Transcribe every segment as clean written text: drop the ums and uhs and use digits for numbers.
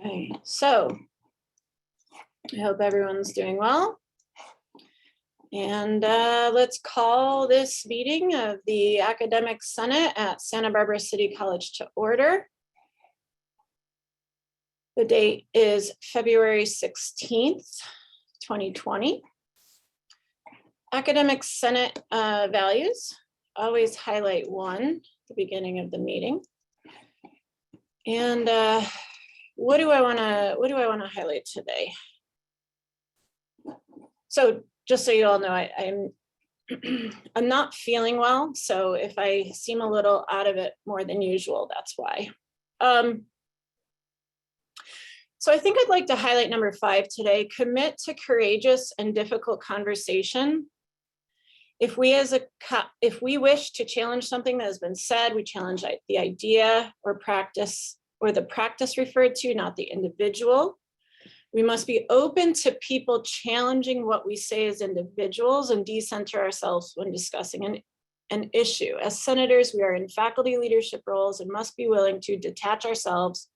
Okay, so I hope everyone's doing well. And let's call this meeting of the Academic Senate at Santa Barbara City College to order. The date is February 16th, 2020. Academic Senate values always highlight one at the beginning of the meeting. And what do I want to highlight today? So just so you all know, I'm not feeling well, so if I seem a little out of it more than usual, that's why. So I think I'd like to highlight number 5 today: commit to courageous and difficult conversation. If we wish to challenge something that has been said, we challenge the idea or practice, or the practice referred to, not the individual. We must be open to people challenging what we say as individuals and decenter ourselves when discussing an issue. As senators, we are in faculty leadership roles and must be willing to detach ourselves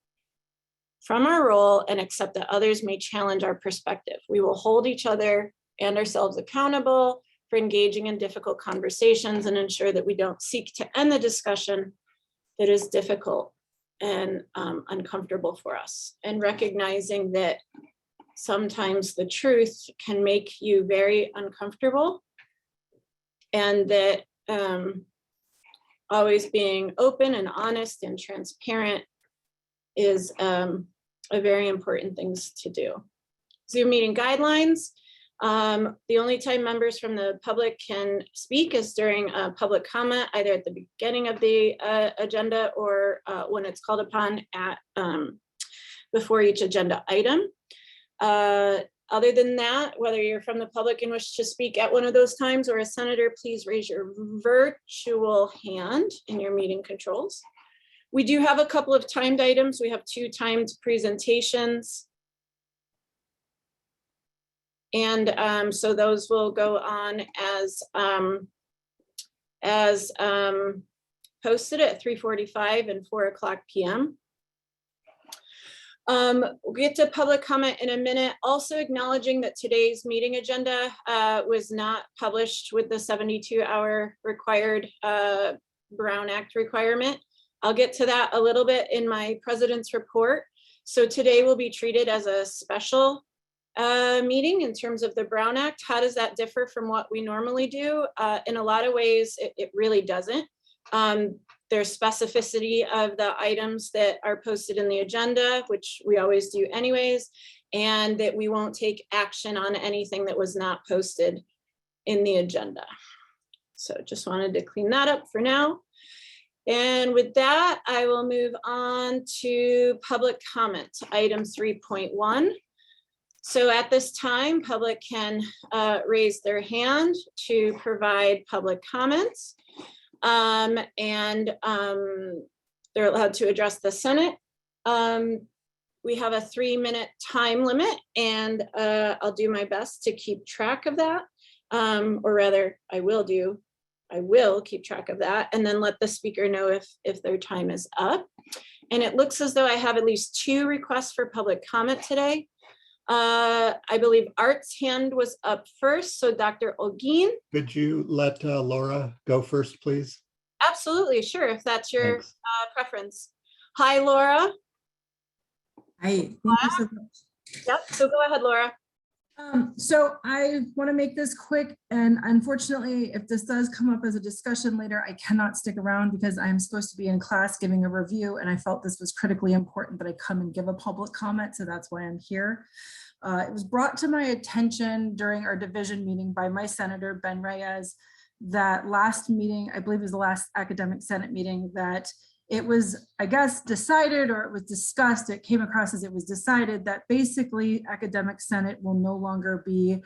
from our role and accept that others may challenge our perspective. We will hold each other and ourselves accountable for engaging in difficult conversations and ensure that we don't seek to end the discussion that is difficult and uncomfortable for us, and recognizing that sometimes the truth can make you very uncomfortable, and that always being open and honest and transparent is a very important thing to do. Zoom meeting guidelines. The only time members from the public can speak is during a public comment, either at the beginning of the agenda or when it's called upon at before each agenda item. Other than that, whether you're from the public and wish to speak at one of those times or a senator, please raise your virtual hand in your meeting controls. We do have a couple of timed items. We have 2 timed presentations. And so those will go on as posted at 3:45 and 4:00 p.m. We'll get to public comment in a minute. Also acknowledging that today's meeting agenda was not published with the 72-hour required Brown Act requirement. I'll get to that a little bit in my president's report. So today will be treated as a special meeting in terms of the Brown Act. How does that differ from what we normally do? In a lot of ways, it really doesn't. There's specificity of the items that are posted in the agenda, which we always do anyways, and that we won't take action on anything that was not posted in the agenda. So just wanted to clean that up for now. And with that, I will move on to public comment, item 3.1. So at this time, public can raise their hand to provide public comments. And they're allowed to address the Senate. We have a 3-minute time limit, and I'll do my best to keep track of that. Or rather, I will keep track of that, and then let the speaker know if their time is up. And it looks as though I have at least 2 requests for public comment today. I believe Art's hand was up first, so Dr. Olguin. Could you let Laura go first, please? Absolutely, sure, if that's your preference. Hi, Laura. Hi, thank you so much. Yep, so go ahead, Laura. So I want to make this quick, and unfortunately, if this does come up as a discussion later, I cannot stick around because I'm supposed to be in class giving a review, and I felt this was critically important that I come and give a public comment, so that's why I'm here. It was brought to my attention during our division meeting by my senator, Ben Reyes, that last meeting, I believe it was the last academic Senate meeting, that it was, I guess, decided, or it was discussed, it came across as it was decided that basically Academic Senate will no longer be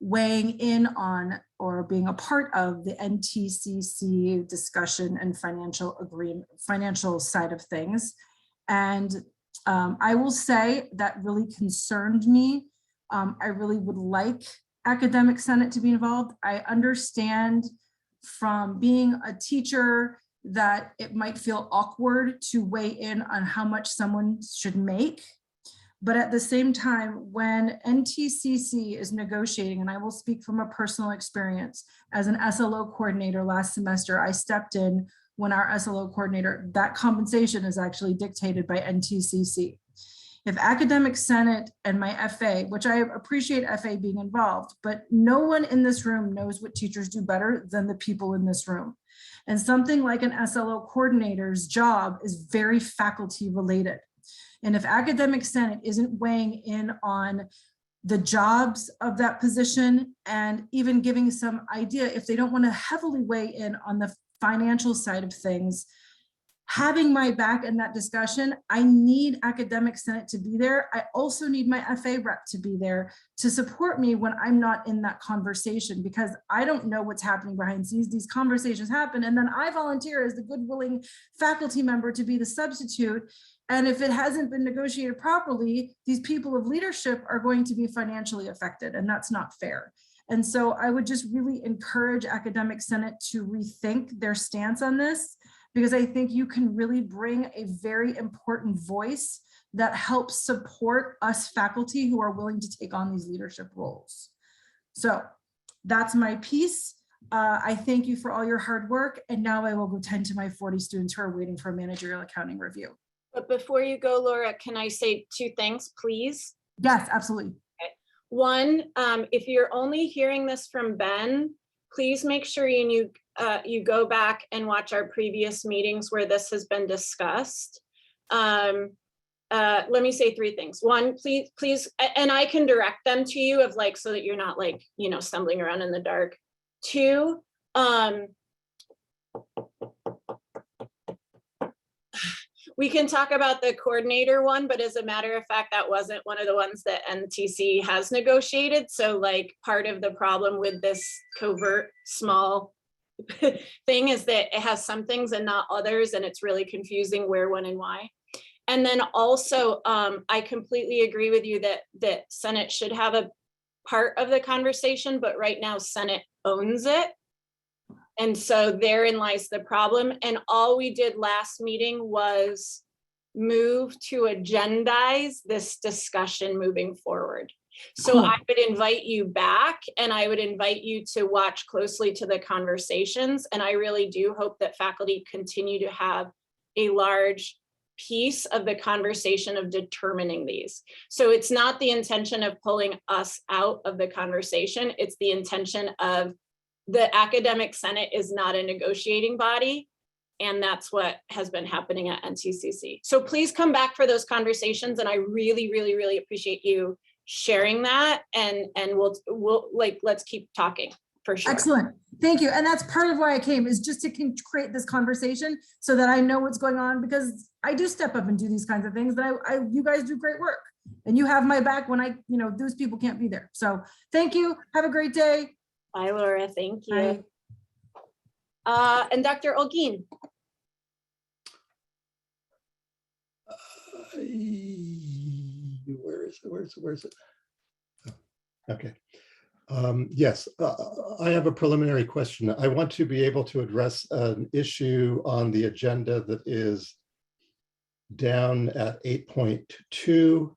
weighing in on or being a part of the NTCC discussion and financial side of things. And I will say that really concerned me. I really would like Academic Senate to be involved. I understand from being a teacher that it might feel awkward to weigh in on how much someone should make. But at the same time, when NTCC is negotiating, and I will speak from a personal experience, as an SLO coordinator last semester, I stepped in when our SLO coordinator, that compensation is actually dictated by NTCC. If Academic Senate and my FA, which I appreciate FA being involved, but no one in this room knows what teachers do better than the people in this room. And something like an SLO coordinator's job is very faculty related. And if Academic Senate isn't weighing in on the jobs of that position and even giving some idea, if they don't want to heavily weigh in on the financial side of things, having my back in that discussion, I need Academic Senate to be there. I also need my FA rep to be there to support me when I'm not in that conversation, because I don't know what's happening behind the scenes. These conversations happen, and then I volunteer as the good, willing faculty member to be the substitute. And if it hasn't been negotiated properly, these people of leadership are going to be financially affected, and that's not fair. And so I would just really encourage Academic Senate to rethink their stance on this, because I think you can really bring a very important voice that helps support us faculty who are willing to take on these leadership roles. So that's my piece. I thank you for all your hard work. And now I will go tend to my 40 students who are waiting for a managerial accounting review. But before you go, Laura, can I say two things, please? Yes, absolutely. Okay. One, if you're only hearing this from Ben, please make sure you go back and watch our previous meetings where this has been discussed. Let me say three things. One, please, and I can direct them to you of like, so that you're not like, you know, stumbling around in the dark. Two, we can talk about the coordinator one, but as a matter of fact, that wasn't one of the ones that NTC has negotiated. So like part of the problem with this covert small thing is that it has some things and not others, and it's really confusing where, when, and why. And then also, I completely agree with you that Senate should have a part of the conversation, but right now Senate owns it. And so therein lies the problem. And all we did last meeting was move to agendize this discussion moving forward. So Cool. I would invite you back, and I would invite you to watch closely to the conversations. And I really do hope that faculty continue to have a large piece of the conversation of determining these. So it's not the intention of pulling us out of the conversation. It's the intention of the Academic Senate is not a negotiating body. And that's what has been happening at NTCC. So please come back for those conversations. And I really, really, really appreciate you sharing that. And we'll like, let's keep talking for sure. Excellent. Thank you. And that's part of why I came, is just to create this conversation so that I know what's going on, because I do step up and do these kinds of things, but you guys do great work, and you have my back when those people can't be there. So thank you. Have a great day. Bye, Laura. Thank you. Bye. And Dr. Olguin. Where is it? Oh, okay. Yes, I have a preliminary question. I want to be able to address an issue on the agenda that is down at 8.2,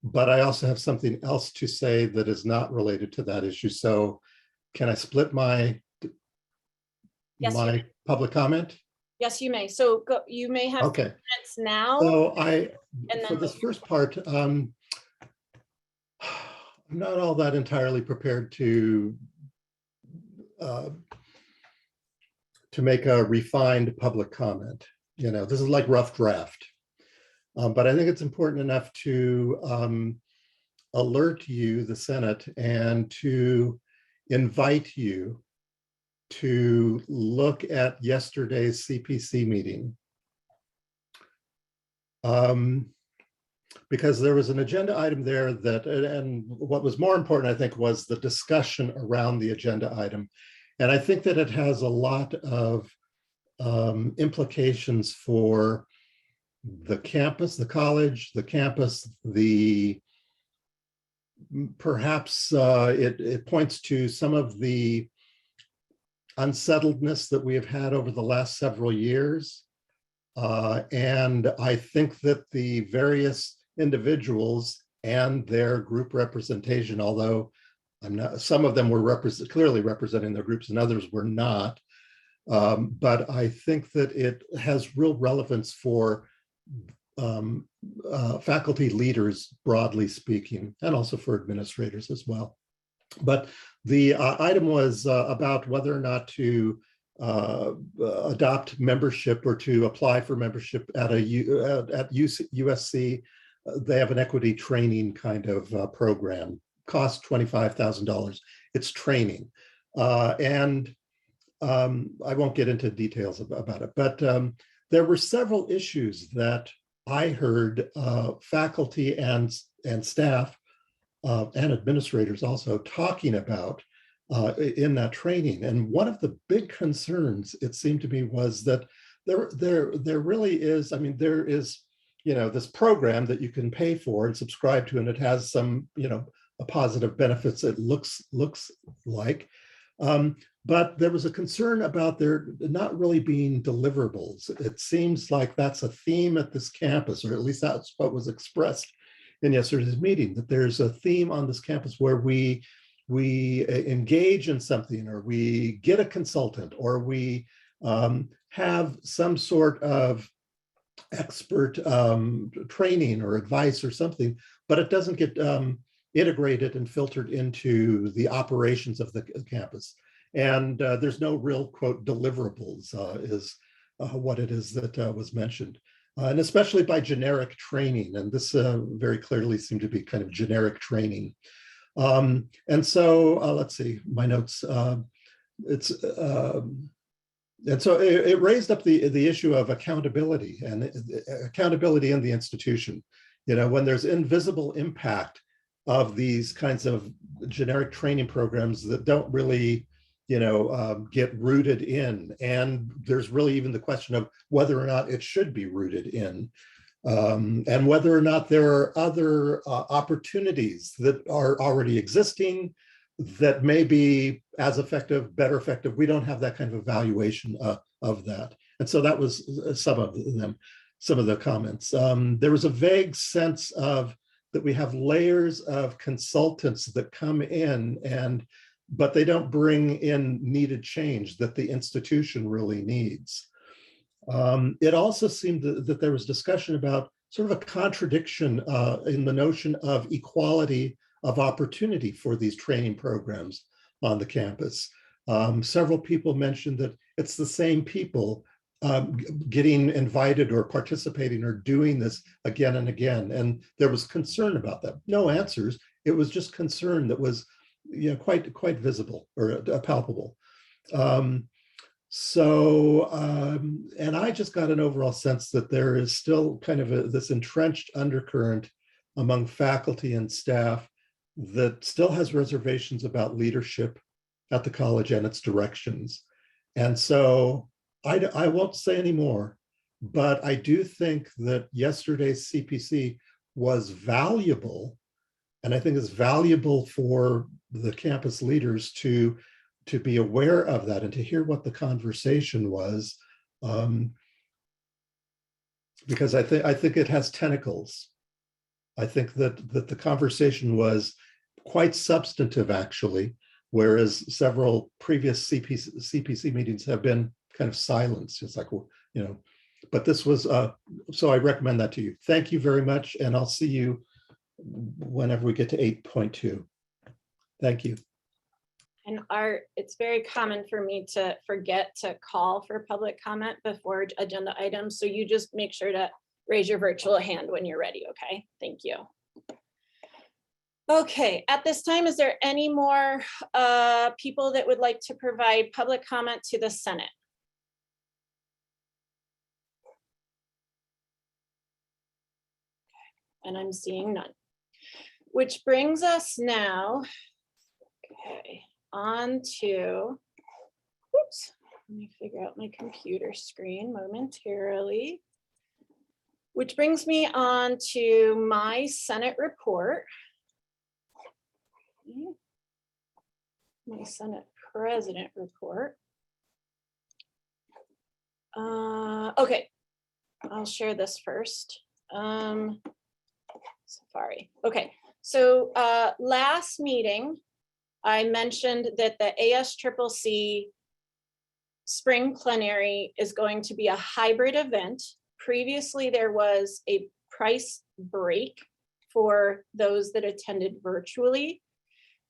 but I also have something else to say that is not related to that issue. So can I split my Yes, my public comment? Yes, you may. So you may have Okay. comments now. So and for then this first part, I'm not all that entirely prepared to make a refined public comment. You know, this is like rough draft, but I think it's important enough to alert you, the Senate, and to invite you to look at yesterday's CPC meeting. Because there was an agenda item there that, and what was more important, I think, was the discussion around the agenda item. And I think that it has a lot of implications for the campus, the college, the campus, perhaps it points to some of the unsettledness that we have had over the last several years. And I think that the various individuals and their group representation, although some of them were clearly representing their groups and others were not. But I think that it has real relevance for faculty leaders, broadly speaking, and also for administrators as well. But the item was about whether or not to adopt membership or to apply for membership at USC. They have an equity training kind of program, costs $25,000. It's training. And I won't get into details about it, but there were several issues that I heard faculty and staff and administrators also talking about in that training. And one of the big concerns, it seemed to me, was that there really is, I mean, there is, this program that you can pay for and subscribe to, and it has some, positive benefits, it looks like. But there was a concern about there not really being deliverables. It seems like that's a theme at this campus, or at least that's what was expressed in yesterday's meeting, that there's a theme on this campus where we engage in something, or we get a consultant, or we have some sort of expert training or advice or something, but it doesn't get integrated and filtered into the operations of the campus. And there's no real, quote, deliverables is what it is that was mentioned. And especially by generic training. And this very clearly seemed to be kind of generic training. And so let's see, my notes. And so it raised up the issue of accountability and accountability in the institution. When there's invisible impact of these kinds of generic training programs that don't really get rooted in. And there's really even the question of whether or not it should be rooted in, and whether or not there are other opportunities that are already existing that may be as effective, better effective. We don't have that kind of evaluation of that. And so that was some of the comments. There was a vague sense of that we have layers of consultants that come in but they don't bring in needed change that the institution really needs. It also seemed that there was discussion about sort of a contradiction in the notion of equality of opportunity for these training programs on the campus. Several people mentioned that it's the same people getting invited or participating or doing this again and again. And there was concern about that. No answers. It was just concern that was quite visible or palpable. And I just got an overall sense that there is still kind of this entrenched undercurrent among faculty and staff that still has reservations about leadership at the college and its directions. And so I won't say any more, but I do think that yesterday's CPC was valuable. And I think it's valuable for the campus leaders to be aware of that and to hear what the conversation was, because I think it has tentacles. I think that the conversation was quite substantive, actually, whereas several previous CPC meetings have been kind of silenced. It's like, but this was, so I recommend that to you. Thank you very much, and I'll see you whenever we get to 8.2. Thank you. And Art, it's very common for me to forget to call for public comment before agenda items. So you just make sure to raise your virtual hand when you're ready, okay? Thank you. Okay, at this time, is there any more people that would like to provide public comment to the Senate? And I'm seeing none. Which brings us now, okay, on to, oops, let me figure out my computer screen momentarily. Which brings me on to my Senate report. My Senate President report. Okay, I'll share this first. Safari. Okay, so last meeting, I mentioned that the ASCCC Spring Plenary is going to be a hybrid event. Previously, there was a price break for those that attended virtually,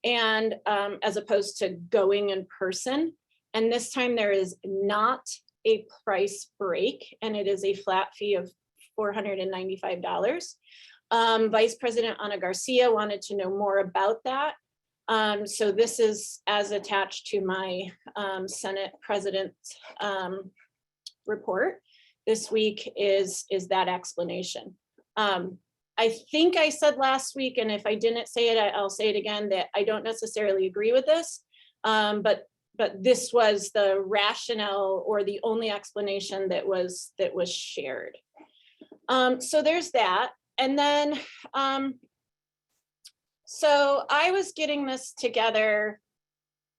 and as opposed to going in person. And this time there is not a price break, and it is a flat fee of $495. Vice President Ana Garcia wanted to know more about that. So this is as attached to my Senate President's report this week is that explanation. I think I said last week, and if I didn't say it, I'll say it again, that I don't necessarily agree with this, but this was the rationale or the only explanation that was shared. So there's that. And then, so I was getting this together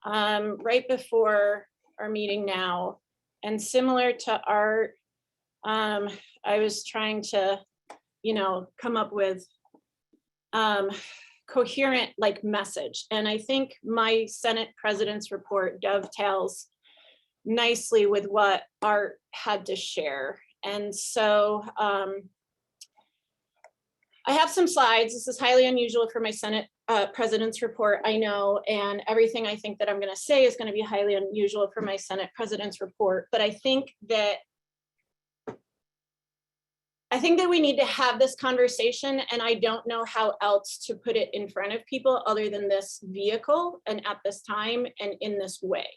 right before our meeting now, and similar to Art, I was trying to, come up with coherent message. And I think my Senate President's report dovetails nicely with what Art had to share. And so I have some slides. This is highly unusual for my Senate President's report, I know, and everything I think that I'm going to say is going to be highly unusual for my Senate President's report. But I think that we need to have this conversation, and I don't know how else to put it in front of people other than this vehicle and at this time and in this way.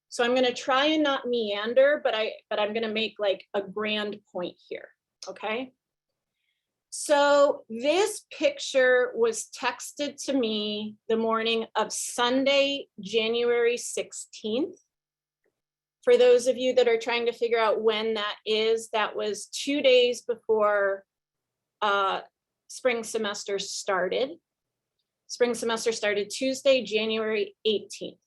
So I'm going to try and not meander, but I'm going to make a grand point here. Okay. So this picture was texted to me the morning of Sunday, January 16th. For those of you that are trying to figure out when that is, that was 2 days before spring semester started. Spring semester started Tuesday, January 18th.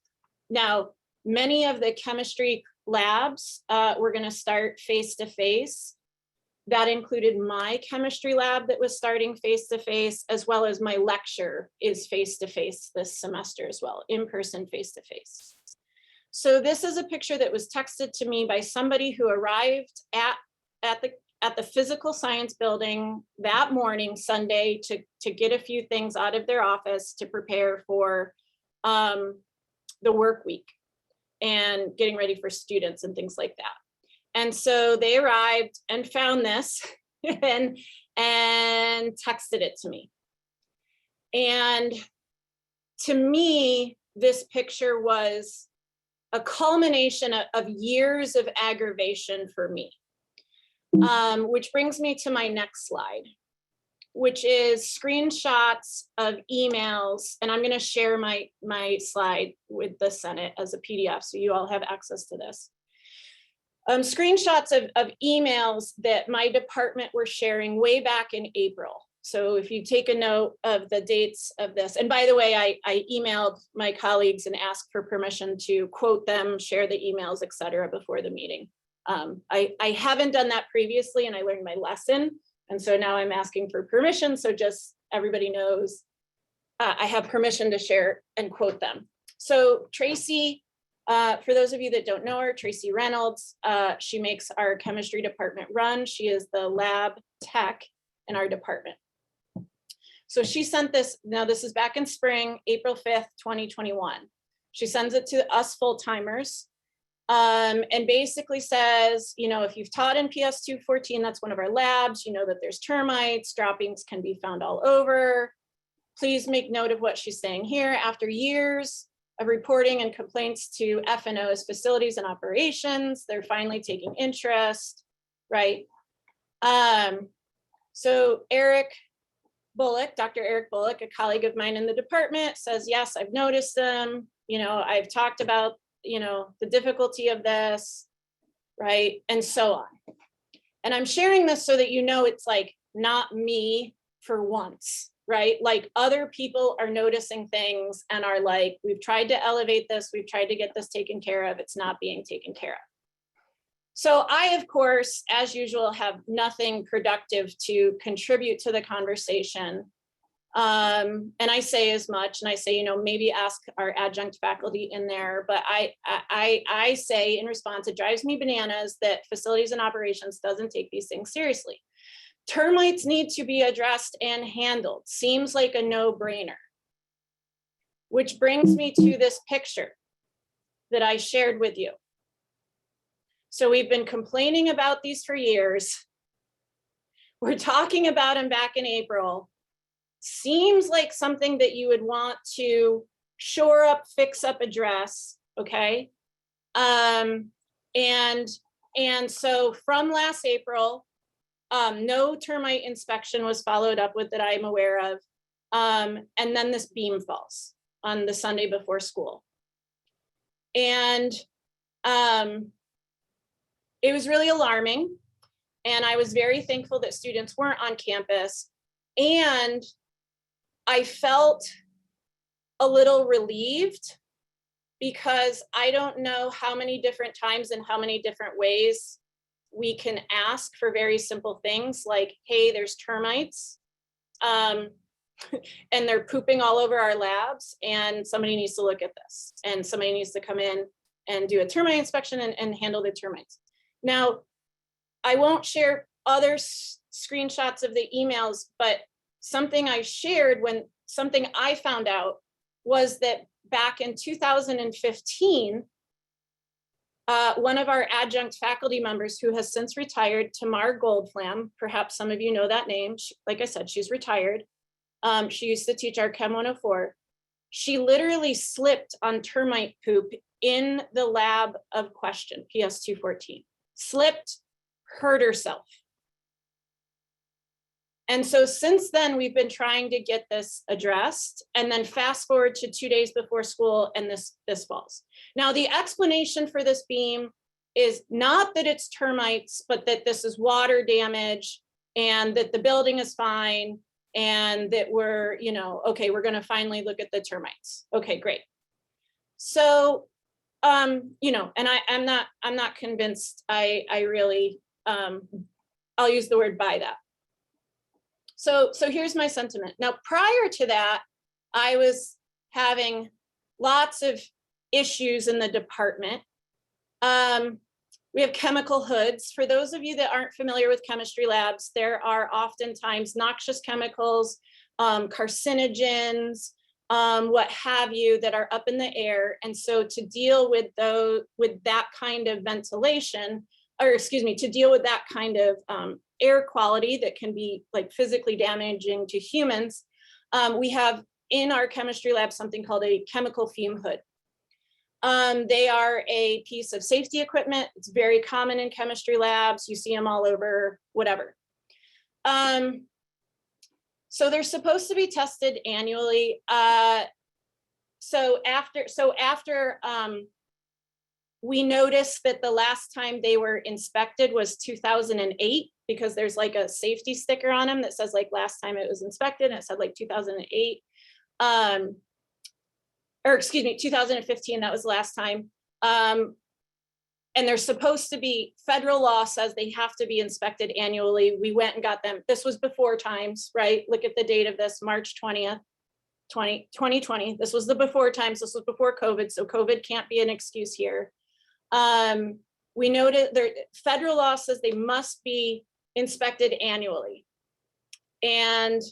Now, many of the chemistry labs were going to start face-to-face. That included my chemistry lab that was starting face-to-face, as well as my lecture is face-to-face this semester as well, in-person face-to-face. So this is a picture that was texted to me by somebody who arrived at the physical science building that morning, Sunday, to get a few things out of their office to prepare for the work week and getting ready for students and things like that. And so they arrived and found this and texted it to me. And to me, this picture was a culmination of years of aggravation for me, which brings me to my next slide, which is screenshots of emails. And I'm going to share my slide with the Senate as a PDF, so you all have access to this. Screenshots of emails that my department were sharing way back in April. So if you take a note of the dates of this, and by the way, I emailed my colleagues and asked for permission to quote them, share the emails, et cetera, before the meeting. I haven't done that previously, and I learned my lesson. And so now I'm asking for permission. So just everybody knows I have permission to share and quote them. So Tracy, for those of you that don't know her, Tracy Reynolds, she makes our chemistry department run. She is the lab tech in our department. So she sent this, now this is back in spring, April 5th, 2021. She sends it to us full-timers and basically says, if you've taught in PS 214, that's one of our labs, you know that there's termites, droppings can be found all over. Please make note of what she's saying here. After years of reporting and complaints to FNO's facilities and operations, they're finally taking interest, right? So Eric Bullock, Dr. Eric Bullock, a colleague of mine in the department, says, yes, I've noticed them. I've talked about, the difficulty of this, right? And so on. And I'm sharing this so that it's not me for once, right? Other people are noticing things and are we've tried to elevate this, we've tried to get this taken care of, it's not being taken care of. So I, of course, as usual, have nothing productive to contribute to the conversation. And I say as much, and I say, you know, maybe ask our adjunct faculty in there, but I say in response, it drives me bananas that facilities and operations doesn't take these things seriously. Termites need to be addressed and handled. Seems like a no-brainer. Which brings me to this picture that I shared with you. So we've been complaining about these for years. We're talking about them back in April. Seems like something that you would want to shore up, fix up, address, okay? And so from last April, no termite inspection was followed up with that I'm aware of. And then this beam falls on the Sunday before school. And it was really alarming. And I was very thankful that students weren't on campus. And I felt a little relieved because I don't know how many different times and how many different ways we can ask for very simple things like, hey, there's termites and they're pooping all over our labs and somebody needs to look at this and somebody needs to come in and do a termite inspection and handle the termites. Now, I won't share other screenshots of the emails, but something I shared when something I found out was that back in 2015, one of our adjunct faculty members who has since retired, Tamar Goldflam, perhaps some of you know that name. Like I said, she's retired. She used to teach our Chem 104. She literally slipped on termite poop in the lab of question, PS 214. Slipped, hurt herself. And so since then, we've been trying to get this addressed, and then fast forward to 2 days before school and this falls. Now, the explanation for this beam is not that it's termites, but that this is water damage and that the building is fine and that we're, you know, okay, we're gonna finally look at the termites. Okay, great. So, you know, and I'm not convinced I really, I'll use the word buy that. So here's my sentiment. Now, prior to that, I was having lots of issues in the department. We have chemical hoods. For those of you that aren't familiar with chemistry labs, there are oftentimes noxious chemicals, carcinogens, what have you, that are up in the air. And so to deal with that kind of ventilation, or excuse me, to deal with that kind of air quality that can be like physically damaging to humans, we have in our chemistry lab something called a chemical fume hood. They are a piece of safety equipment. It's very common in chemistry labs. You see them all over, whatever. So they're supposed to be tested annually. So after we noticed that the last time they were inspected was 2008, because there's like a safety sticker on them that says like last time it was inspected, and it said like 2008. Or excuse me, 2015, that was the last time. And they're supposed to be, federal law says they have to be inspected annually. We went and got them. This was before times, right? Look at the date of this, March 20th, 2020. This was the before times. This was before COVID. So COVID can't be an excuse here. We noted there, federal law says they must be inspected annually. And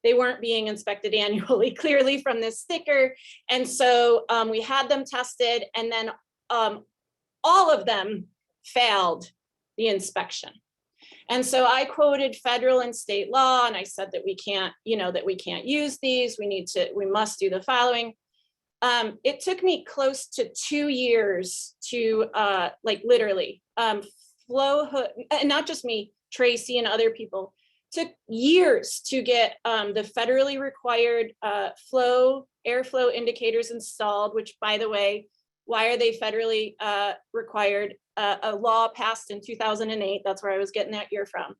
they weren't being inspected annually, clearly from this sticker. And so we had them tested, and then all of them failed the inspection. And so I quoted federal and state law, and I said that we can't, you know, that we can't use these. We must do the following. It took me close to 2 years to like literally flow hood, and not just me, Tracy and other people, took years to get the federally required airflow indicators installed, which, by the way, why are they federally required? A law passed in 2008. That's where I was getting that year from.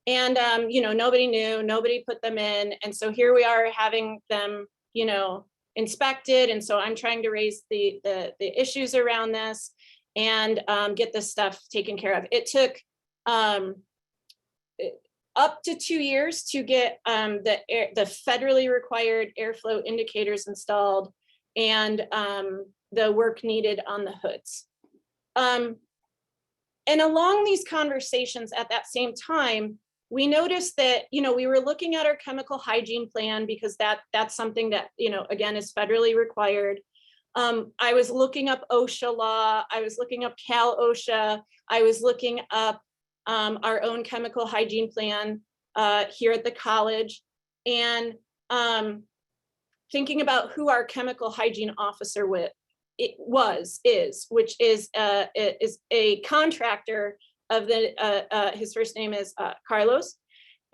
And, you know, nobody knew, nobody put them in. And so here we are having them, you know, inspected. And so I'm trying to raise the issues around this. and get this stuff taken care of. It took up to 2 years to get the federally required airflow indicators installed and the work needed on the hoods. And along these conversations at that same time, we noticed that, we were looking at our chemical hygiene plan because that's something that, again, is federally required. I was looking up OSHA law. I was looking up Cal OSHA. I was looking up our own chemical hygiene plan here at the college, and thinking about who our chemical hygiene officer is, which is a contractor of his first name is Carlos.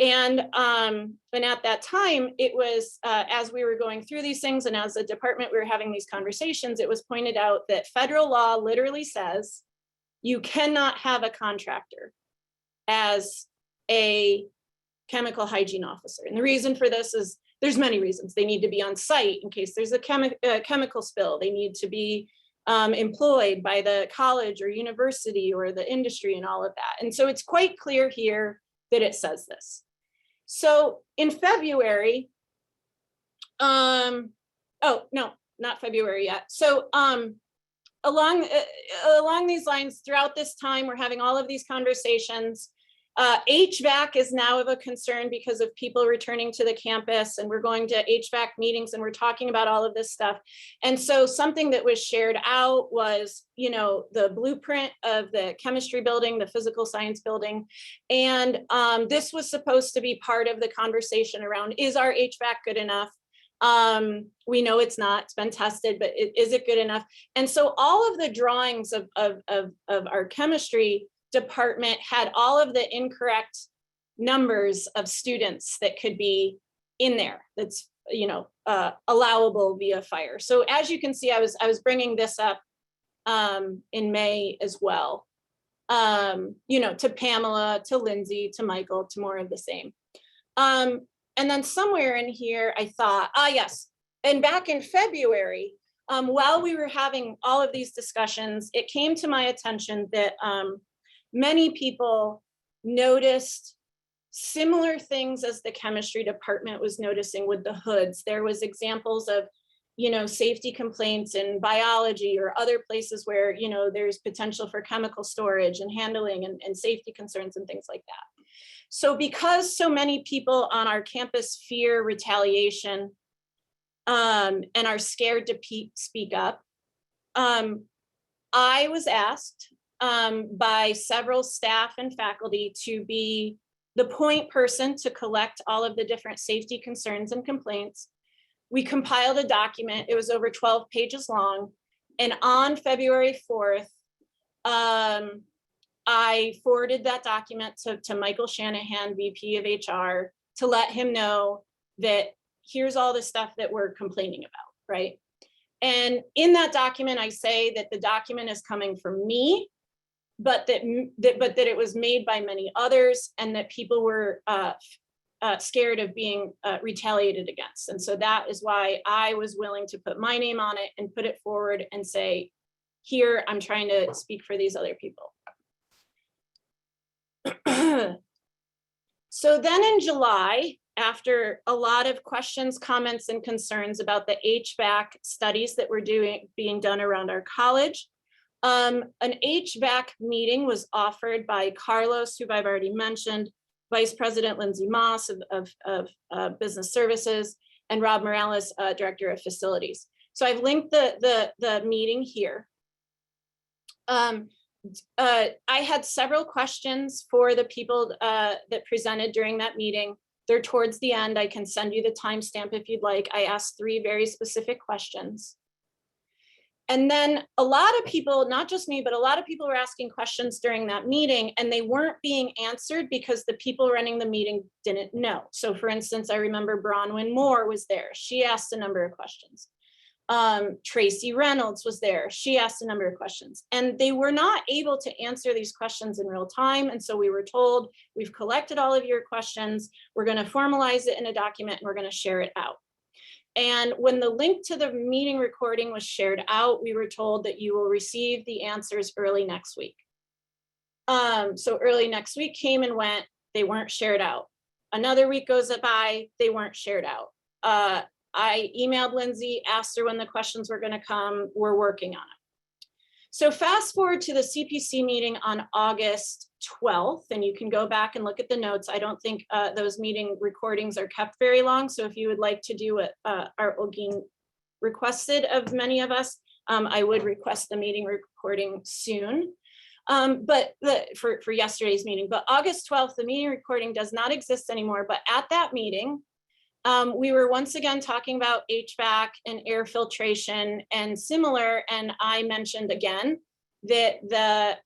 And at that time, it was, as we were going through these things and as a department, we were having these conversations, it was pointed out that federal law literally says you cannot have a contractor as a chemical hygiene officer. And the reason for this is there's many reasons. They need to be on site in case there's a chemical spill. They need to be employed by the college or university or the industry and all of that. And so it's quite clear here that it says this. So in February, oh, no, not February yet. So along these lines, throughout this time, we're having all of these conversations. HVAC is now of a concern because of people returning to the campus, and we're going to HVAC meetings and we're talking about all of this stuff. And so something that was shared out was, the blueprint of the chemistry building, the physical science building. And this was supposed to be part of the conversation around, is our HVAC good enough? We know it's not, it's been tested, but is it good enough? And so all of the drawings of our chemistry department had all of the incorrect numbers of students that could be in there. That's allowable via fire. So as you can see, I was bringing this up in May as well. To Pamela, to Lindsay, to Michael, to more of the same. And then somewhere in here, I thought, yes. And back in February, while we were having all of these discussions, it came to my attention that many people noticed similar things as the chemistry department was noticing with the hoods. There was examples of, safety complaints in biology or other places where, there's potential for chemical storage and handling and safety concerns and things like that. So because so many people on our campus fear retaliation and are scared to speak up, I was asked by several staff and faculty to be the point person to collect all of the different safety concerns and complaints. We compiled a document. It was over 12 pages long. And on February 4th, I forwarded that document to Michael Shanahan, VP of HR, to let him know that here's all the stuff that we're complaining about, right? And in that document, I say that the document is coming from me, but that it was made by many others, and that people were scared of being retaliated against. And so that is why I was willing to put my name on it and put it forward and say, here, I'm trying to speak for these other people. So then in July, after a lot of questions, comments, and concerns about the HVAC studies that were being done around our college, an HVAC meeting was offered by Carlos, who I've already mentioned, Vice President Lindsay Moss of Business Services, and Rob Morales, Director of Facilities. So I've linked the meeting here. I had several questions for the people that presented during that meeting. They're towards the end. I can send you the timestamp if you'd like. I asked 3 very specific questions. And then a lot of people, not just me, but a lot of people were asking questions during that meeting, and they weren't being answered because the people running the meeting didn't know. So for instance, I remember Bronwyn Moore was there. She asked a number of questions. Tracy Reynolds was there. She asked a number of questions, and they were not able to answer these questions in real time. And so we were told, we've collected all of your questions. We're going to formalize it in a document and we're going to share it out. And when the link to the meeting recording was shared out, we were told that you will receive the answers early next week. So early next week came and went, they weren't shared out. Another week goes by, they weren't shared out. I emailed Lindsay, asked her when the questions were gonna come, we're working on it. So fast forward to the CPC meeting on August 12th, and you can go back and look at the notes. I don't think those meeting recordings are kept very long. So if you would like to do what Art Olguin requested of many of us, I would request the meeting recording soon. But for yesterday's meeting, but August 12th, the meeting recording does not exist anymore. But at that meeting, we were once again talking about HVAC and air filtration and similar. And I mentioned again that the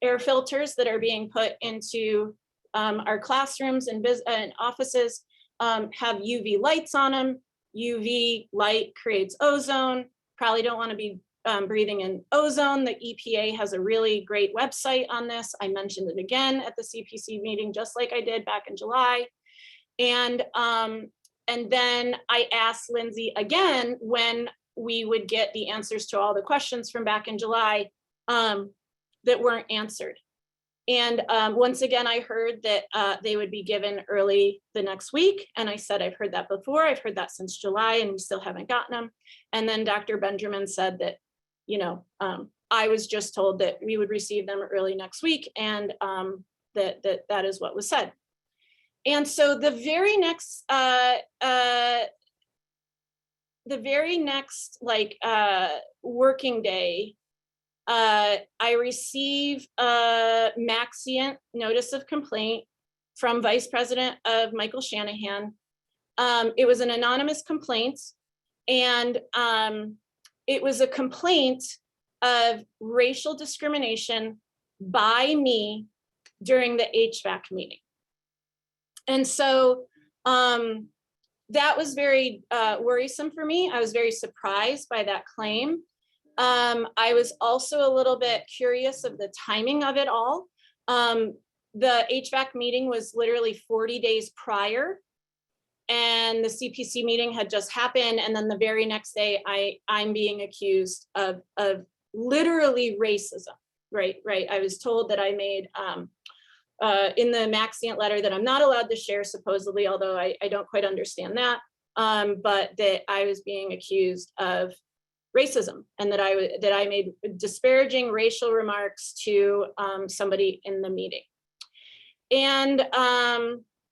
air filters that are being put into our classrooms and offices have UV lights on them. UV light creates ozone. Probably don't want to be breathing in ozone. The EPA has a really great website on this. I mentioned it again at the CPC meeting, just like I did back in July. And then I asked Lindsay again when we would get the answers to all the questions from back in July that weren't answered. And once again, I heard that they would be given early the next week. And I said, I've heard that before. I've heard that since July and we still haven't gotten them. And then Dr. Benjamin said that, you know, I was just told that we would receive them early next week, and that is what was said. And so the very next like working day, I receive a maxient notice of complaint from Vice President of Michael Shanahan. It was an anonymous complaint, and it was a complaint of racial discrimination by me during the HVAC meeting. And so that was very worrisome for me. I was very surprised by that claim. I was also a little bit curious of the timing of it all. The HVAC meeting was literally 40 days prior, and the CPC meeting had just happened. And then the very next day, I'm being accused of literally racism, right? I was told that I made, in the maxient letter that I'm not allowed to share supposedly, although I don't quite understand that, but that I was being accused of racism, and that I made disparaging racial remarks to somebody in the meeting. And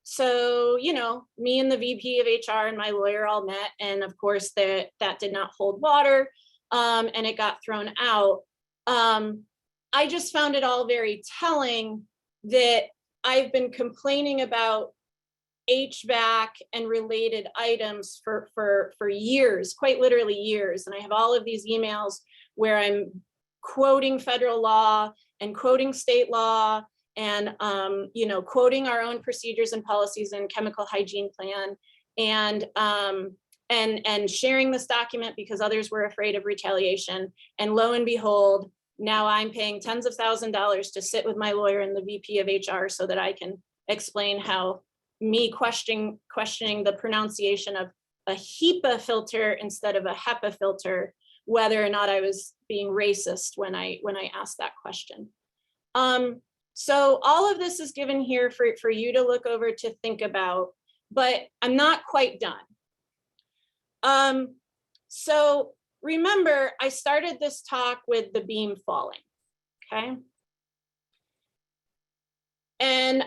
so, you know, me and the VP of HR and my lawyer all met, and of course that did not hold water, and it got thrown out. I just found it all very telling that I've been complaining about HVAC and related items for years, quite literally years. And I have all of these emails where I'm quoting federal law and quoting state law and, you know, quoting our own procedures and policies and chemical hygiene plan, and sharing this document because others were afraid of retaliation. And lo and behold, now I'm paying tens of thousands of dollars to sit with my lawyer and the VP of HR so that I can explain how me questioning the pronunciation of a HEPA filter instead of a HEPA filter, whether or not I was being racist when I asked that question. So all of this is given here for you to look over, to think about, but I'm not quite done. So remember, I started this talk with the beam falling, okay? And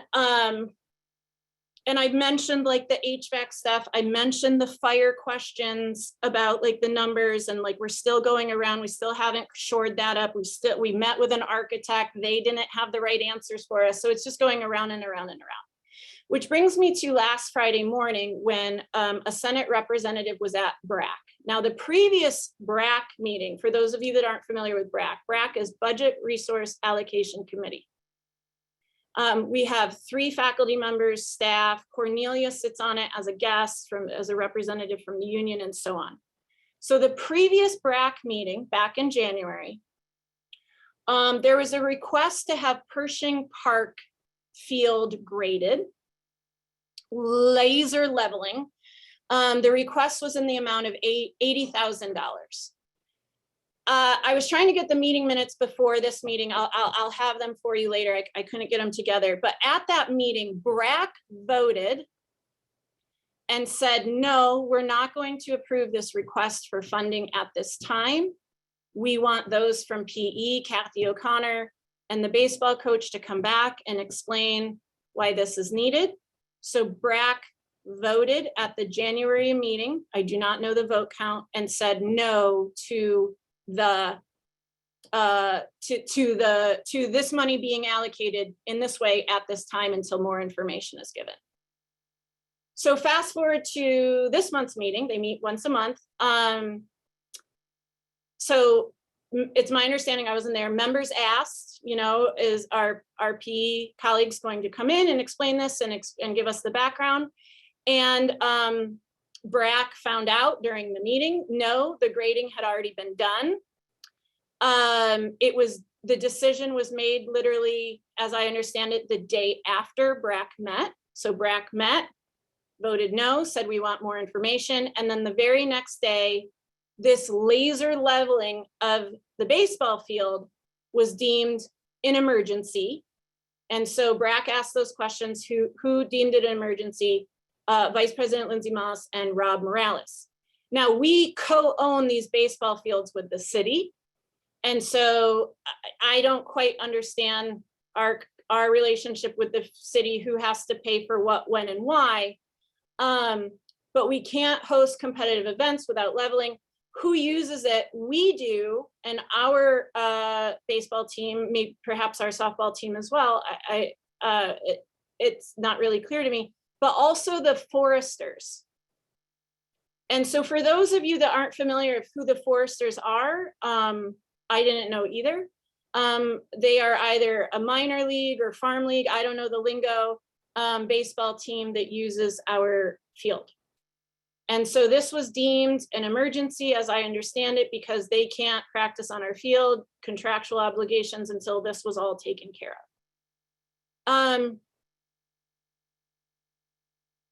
I mentioned like the HVAC stuff. I mentioned the fire questions about like the numbers, and like we're still going around. We still haven't shored that up. We met with an architect. They didn't have the right answers for us. So it's just going around and around and around. Which brings me to last Friday morning when a Senate representative was at BRAC. Now the previous BRAC meeting, for those of you that aren't familiar with BRAC, BRAC is Budget Resource Allocation Committee. We have 3 faculty members, staff. Cornelia sits on it as a guest, as a representative from the union, and so on. So the previous BRAC meeting back in January, there was a request to have Pershing Park field graded, laser leveling, The request was in the amount of $80,000. I was trying to get the meeting minutes before this meeting. I'll have them for you later. I couldn't get them together, but at that meeting, BRAC voted and said, no, we're not going to approve this request for funding at this time. We want those from PE, Kathy O'Connor, and the baseball coach to come back and explain why this is needed. So BRAC voted at the January meeting, I do not know the vote count, and said no to the to this money being allocated in this way at this time until more information is given. So fast forward to this month's meeting, they meet once a month. So it's my understanding, I wasn't there, members asked, you know, is our PE colleagues going to come in and explain this and give us the background? And BRAC found out during the meeting, no, the grading had already been done. The decision was made literally, as I understand it, the day after BRAC met. So BRAC met, voted no, said we want more information. And then the very next day, this laser leveling of the baseball field was deemed an emergency. And so BRAC asked those questions, who deemed it an emergency? Vice President Lindsay Moss and Rob Morales. Now we co-own these baseball fields with the city. And so I don't quite understand our relationship with the city, who has to pay for what, when, and why. But we can't host competitive events without leveling. Who uses it? We do, and our baseball team, maybe perhaps our softball team as well. It's not really clear to me, but also the foresters. And so for those of you that aren't familiar with who the foresters are, I didn't know either. They are either a minor league or farm league, I don't know the lingo, baseball team that uses our field. And so this was deemed an emergency, as I understand it, because they can't practice on our field, contractual obligations, until this was all taken care of.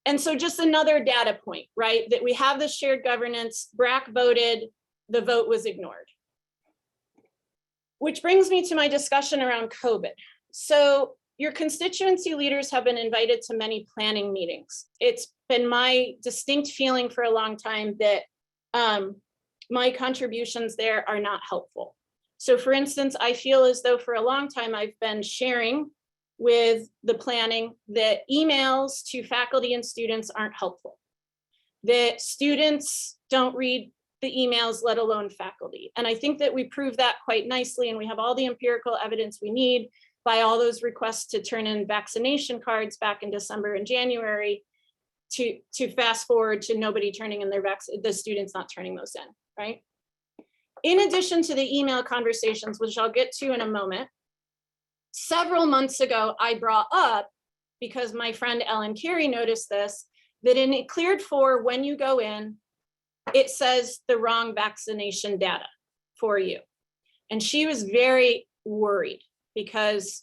And so just another data point, right? That we have this shared governance, BRAC voted, the vote was ignored. Which brings me to my discussion around COVID. So your constituency leaders have been invited to many planning meetings. It's been my distinct feeling for a long time that my contributions there are not helpful. So for instance, I feel as though for a long time I've been sharing with the planning that emails to faculty and students aren't helpful. That students don't read the emails, let alone faculty. And I think that we proved that quite nicely, and we have all the empirical evidence we need by all those requests to turn in vaccination cards back in December and January, to fast forward to nobody turning in their the students not turning those in, right? In addition to the email conversations, which I'll get to in a moment, several months ago, I brought up, because my friend Ellen Carey noticed this, that in Cleared 4, when you go in, it says the wrong vaccination data for you. And she was very worried because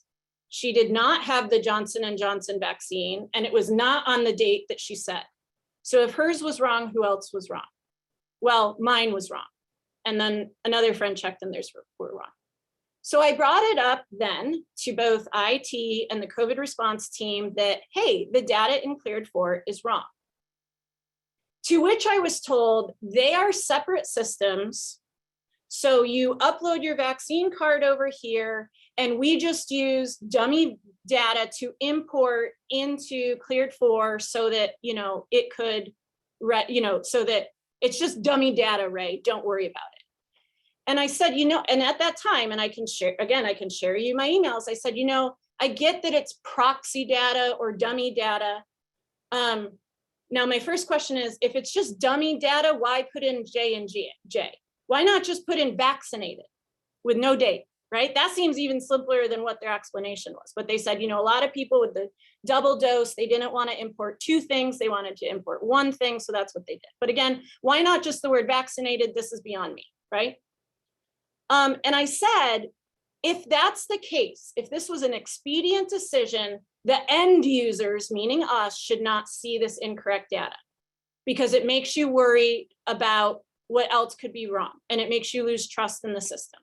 she did not have the Johnson & Johnson vaccine, and it was not on the date that she said. So if hers was wrong, who else was wrong? Well, mine was wrong. And then another friend checked and theirs were wrong. So I brought it up then to both IT and the COVID response team that, hey, the data in Cleared 4 is wrong. To which I was told they are separate systems. So you upload your vaccine card over here, and we just use dummy data to import into Cleared 4 so that, you know, it could, you know, so that it's just dummy data, Ray, don't worry about it. And I said, you know, and at that time, and I can share, again, I can share you my emails. I said, you know, I get that it's proxy data or dummy data. Now, my first question is, if it's just dummy data, why put in J and J? Why not just put in vaccinated with no date, right? That seems even simpler than what their explanation was. But they said, you know, a lot of people with the double dose, they didn't want to import two things. They wanted to import one thing. So that's what they did. But again, why not just the word vaccinated? This is beyond me, right? And I said, if that's the case, if this was an expedient decision, the end users, meaning us, should not see this incorrect data. because it makes you worry about what else could be wrong, and it makes you lose trust in the system.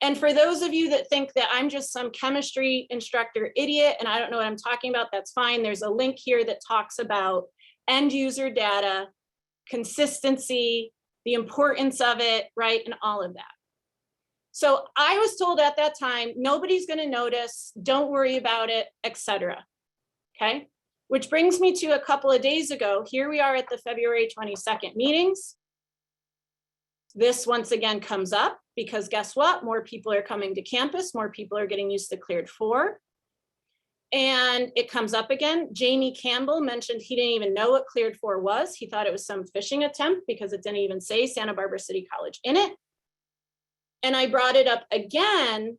And for those of you that think that I'm just some chemistry instructor idiot and I don't know what I'm talking about, that's fine. There's a link here that talks about end user data, consistency, the importance of it, right, and all of that. So I was told at that time, nobody's going to notice, don't worry about it, etc. Okay, which brings me to a couple of days ago. Here we are at the February 22nd meetings. This once again comes up because guess what? More people are coming to campus, more people are getting used to Cleared 4. And it comes up again. Jamie Campbell mentioned he didn't even know what Cleared 4 was. He thought it was some phishing attempt because it didn't even say Santa Barbara City College in it. And I brought it up again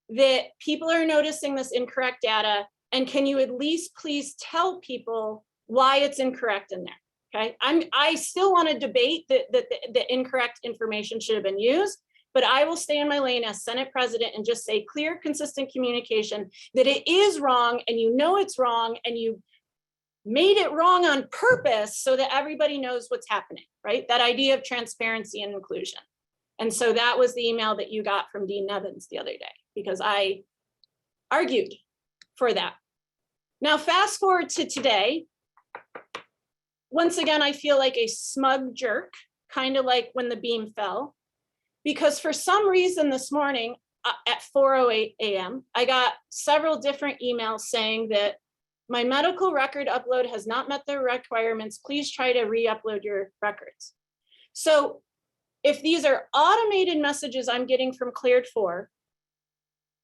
that people are noticing this incorrect data. And can you at least please tell people why it's incorrect in there? Okay, I still want to debate that the incorrect information should have been used, but I will stay in my lane as Senate President and just say clear, consistent communication that it is wrong and you know it's wrong and you made it wrong on purpose so that everybody knows what's happening, right? That idea of transparency and inclusion. And so that was the email that you got from Dean Nevins the other day because I argued for that. Now, fast forward to today. Once again, I feel like a smug jerk, kind of like when the beam fell, because for some reason this morning at 4:08 a.m., I got several different emails saying that my medical record upload has not met the requirements. Please try to re-upload your records. So if these are automated messages I'm getting from Cleared 4,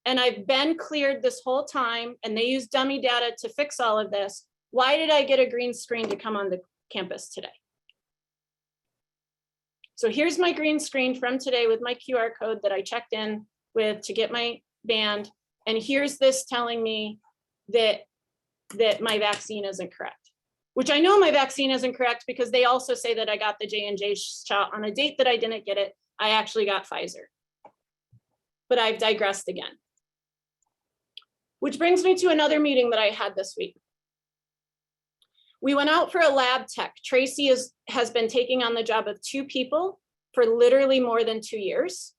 and I've been cleared this whole time, and they use dummy data to fix all of this, why did I get a green screen to come on the campus today? So here's my green screen from today with my QR code that I checked in with to get my band. And here's this telling me that my vaccine isn't correct, which I know my vaccine isn't correct because they also say that I got the J&J shot on a date that I didn't get it. I actually got Pfizer, but I've digressed again. Which brings me to another meeting that I had this week. We went out for a lab tech. Tracy has been taking on the job of 2 people for literally more than 2 years,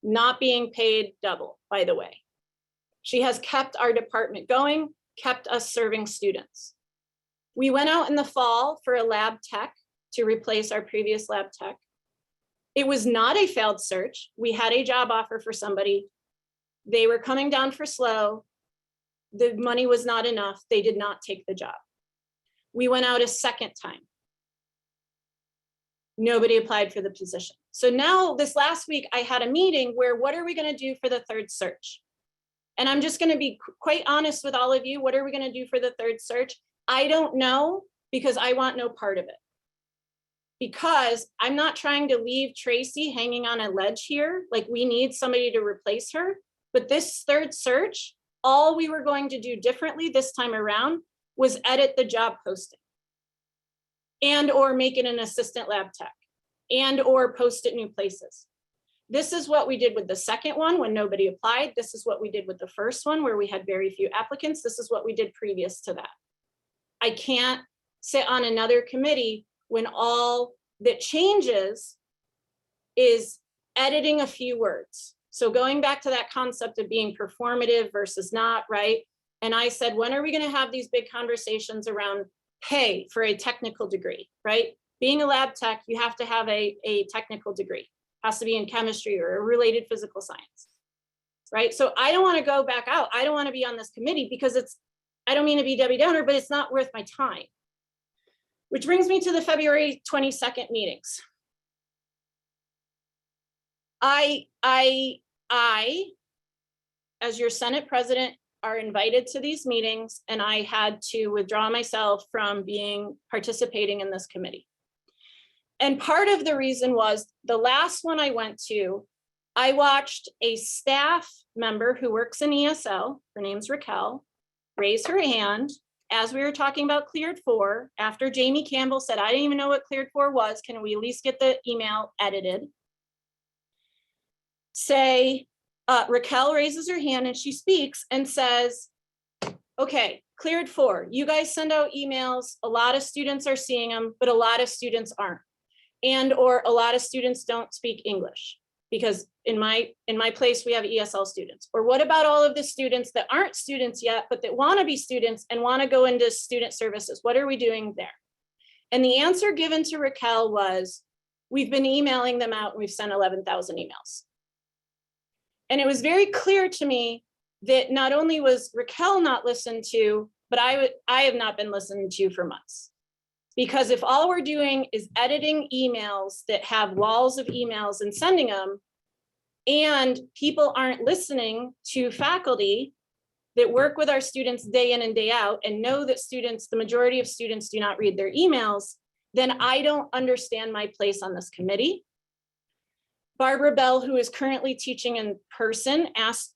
not being paid double, by the way. She has kept our department going, kept us serving students. We went out in the fall for a lab tech to replace our previous lab tech. It was not a failed search. We had a job offer for somebody. They were coming down for slow. The money was not enough. They did not take the job. We went out a second time. Nobody applied for the position. So now this last week I had a meeting where what are we going to do for the third search? And I'm just going to be quite honest with all of you. What are we going to do for the third search? I don't know because I want no part of it. Because I'm not trying to leave Tracy hanging on a ledge here. Like we need somebody to replace her. But this third search, all we were going to do differently this time around was edit the job posting and or make it an assistant lab tech and or post it new places. This is what we did with the second one when nobody applied. This is what we did with the first one where we had very few applicants. This is what we did previous to that. I can't sit on another committee when all that changes is editing a few words. So going back to that concept of being performative versus not, right? And I said, when are we going to have these big conversations around pay for a technical degree, right? Being a lab tech, you have to have a technical degree. It has to be in chemistry or a related physical science, right? So I don't want to go back out. I don't want to be on this committee because I don't mean to be Debbie Downer, but it's not worth my time. Which brings me to the February 22nd meetings. I, as your Senate president, are invited to these meetings, and I had to withdraw myself from participating in this committee. And part of the reason was the last one I went to, I watched a staff member who works in ESL, her name's Raquel, raise her hand as we were talking about Cleared 4, after Jamie Campbell said, I didn't even know what Cleared 4 was, can we at least get the email edited? Raquel raises her hand and she speaks and says, Okay, cleared 4. You guys send out emails. A lot of students are seeing them, but a lot of students aren't. And or a lot of students don't speak English, because in my place, we have ESL students. Or what about all of the students that aren't students yet, but that want to be students and want to go into student services? What are we doing there? And the answer given to Raquel was, we've been emailing them out and we've sent 11,000 emails. And it was very clear to me that not only was Raquel not listened to, but I have not been listened to for months. Because if all we're doing is editing emails that have walls of emails and sending them, and people aren't listening to faculty that work with our students day in and day out and know that students, the majority of students do not read their emails, then I don't understand my place on this committee. Barbara Bell, who is currently teaching in person,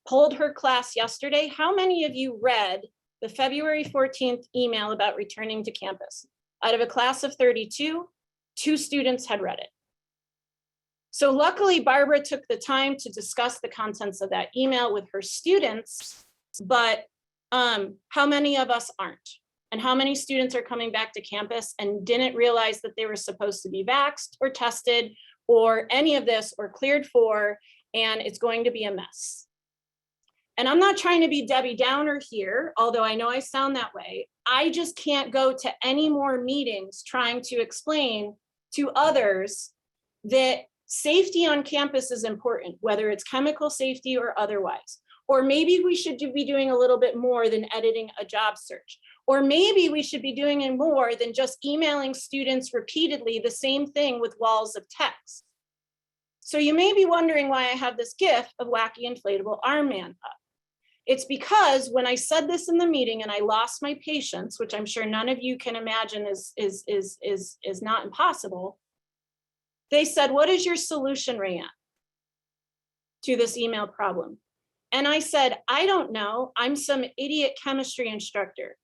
polled her class yesterday, how many of you read the February 14th email about returning to campus? Out of a class of 32, 2 students had read it. So luckily, Barbara took the time to discuss the contents of that email with her students, but how many of us aren't? And how many students are coming back to campus and didn't realize that they were supposed to be vaxxed or tested or any of this or cleared for, and it's going to be a mess. And I'm not trying to be Debbie Downer here, although I know I sound that way. I just can't go to any more meetings trying to explain to others that safety on campus is important, whether it's chemical safety or otherwise. Or maybe we should be doing a little bit more than editing a job search. Or maybe we should be doing more than just emailing students repeatedly the same thing with walls of text. So you may be wondering why I have this GIF of wacky inflatable arm man up. It's because when I said this in the meeting and I lost my patience, which I'm sure none of you can imagine is not impossible, they said, what is your solution, Rayanne, to this email problem? And I said, I don't know. I'm some idiot chemistry instructor.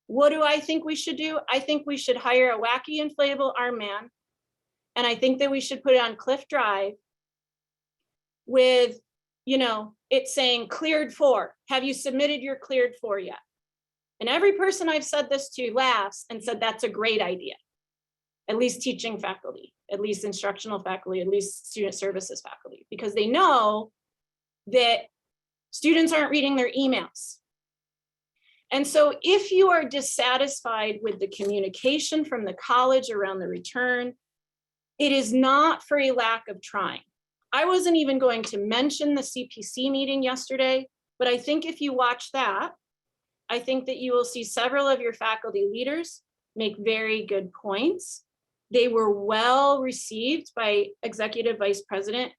What do I think we should do? I think we should hire a wacky inflatable arm man. And I think that we should put it on Cliff Drive with, you know, it saying cleared for. Have you submitted your cleared for yet? And every person I've said this to laughs and said, that's a great idea. At least teaching faculty, at least instructional faculty, at least student services faculty, because they know that students aren't reading their emails. And so if you are dissatisfied with the communication from the college around the return, it is not for a lack of trying. I wasn't even going to mention the CPC meeting yesterday, but I think if you watch that, I think that you will see several of your faculty leaders make very good points. They were well received by Executive Vice President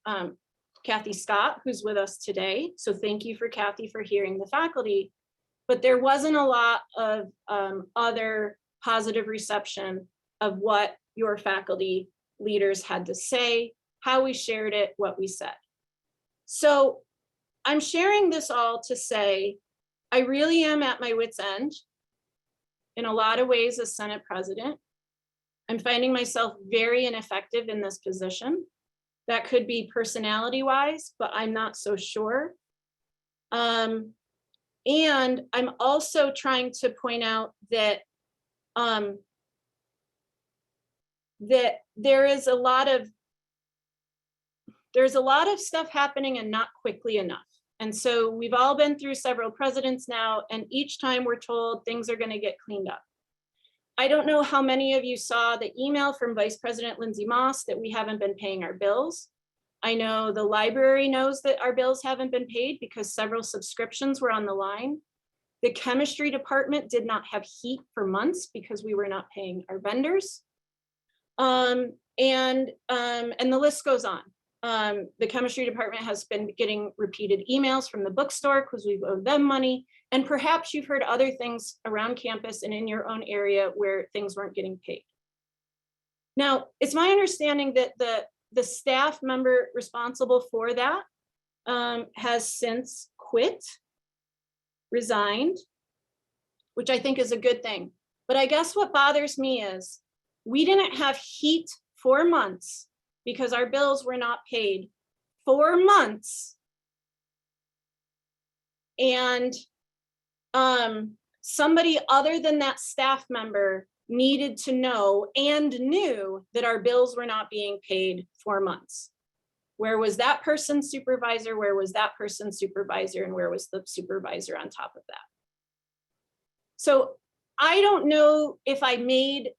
Kathy Scott, who's with us today. So thank you for Kathy for hearing the faculty. But there wasn't a lot of other positive reception of what your faculty leaders had to say, how we shared it, what we said. So I'm sharing this all to say, I really am at my wit's end in a lot of ways as Senate President. I'm finding myself very ineffective in this position. That could be personality-wise, but I'm not so sure. And I'm also trying to point out that that there's a lot of stuff happening and not quickly enough. And so we've all been through several presidents now, and each time we're told things are going to get cleaned up. I don't know how many of you saw the email from Vice President Lindsay Moss that we haven't been paying our bills. I know the library knows that our bills haven't been paid because several subscriptions were on the line. The chemistry department did not have heat for months because we were not paying our vendors. And the list goes on. The chemistry department has been getting repeated emails from the bookstore because we've owed them money. And perhaps you've heard other things around campus and in your own area where things weren't getting paid. Now, it's my understanding that the staff member responsible for that has since quit, resigned, which I think is a good thing. But I guess what bothers me is we didn't have heat for months because our bills were not paid for months. And somebody other than that staff member needed to know and knew that our bills were not being paid for months. Where was that person's supervisor? Where was that person's supervisor? And where was the supervisor on top of that? So I don't know if I made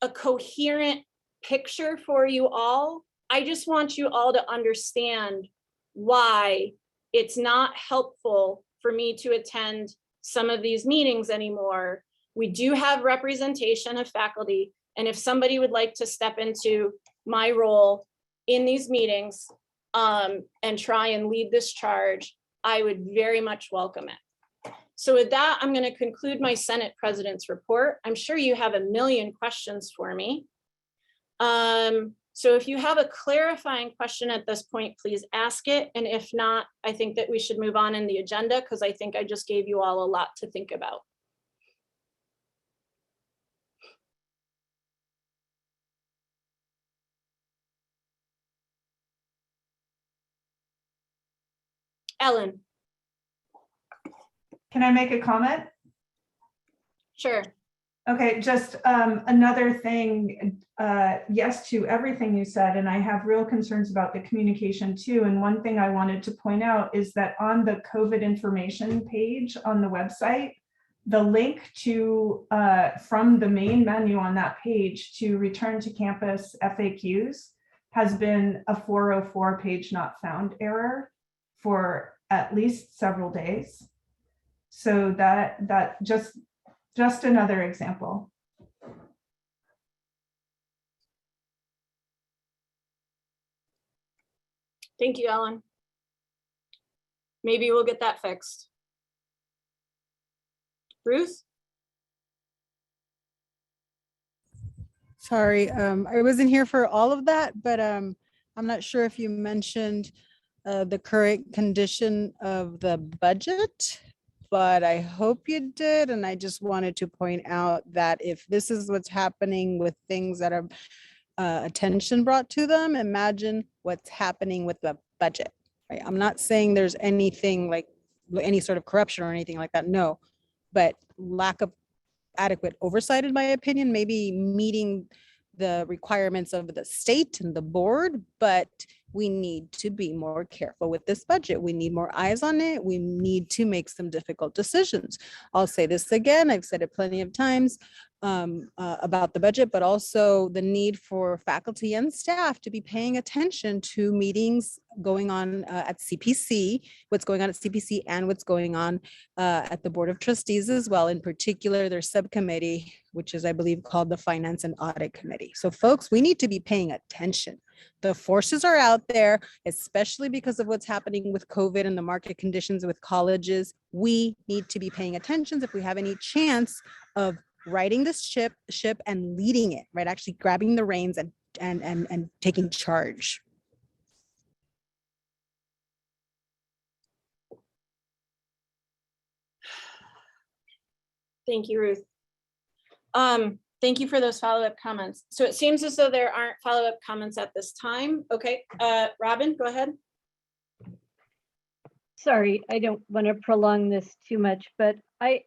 a coherent picture for you all. I just want you all to understand why it's not helpful for me to attend some of these meetings anymore. We do have representation of faculty, and if somebody would like to step into my role in these meetings and try and lead this charge, I would very much welcome it. So with that, I'm going to conclude my Senate President's report. I'm sure you have a million questions for me. So if you have a clarifying question at this point, please ask it. And if not, I think that we should move on in the agenda because I think I just gave you all a lot to think about. Ellen. Can I make a comment? Sure. Okay, just another thing, yes to everything you said, and I have real concerns about the communication too. And one thing I wanted to point out is that on the COVID information page on the website, the link to from the main menu on that page to return to campus FAQs has been a 404 page not found error for at least several days. So that just another example. Thank you, Ellen. Maybe we'll get that fixed. Ruth? Sorry, I wasn't here for all of that, but I'm not sure if you mentioned the current condition of the budget, but I hope you did. And I just wanted to point out that if this is what's happening with things that are attention brought to them, imagine what's happening with the budget, right? I'm not saying there's anything like any sort of corruption or anything like that, no, but lack of adequate oversight, in my opinion, maybe meeting the requirements of the state and the board, but we need to be more careful with this budget. We need more eyes on it. We need to make some difficult decisions. I'll say this again, I've said it plenty of times about the budget, but also the need for faculty and staff to be paying attention to meetings going on at CPC, what's going on at CPC and what's going on at the Board of Trustees as well. In particular, their subcommittee, which is, I believe, called the Finance and Audit Committee. So folks, we need to be paying attention. The forces are out there, especially because of what's happening with COVID and the market conditions with colleges. We need to be paying attention if we have any chance of riding this ship and leading it, right? Actually grabbing the reins and taking charge. Thank you, Ruth. Thank you for those follow-up comments. So it seems as though there aren't follow-up comments at this time. Okay, Robin, go ahead. Sorry, I don't want to prolong this too much, but I'm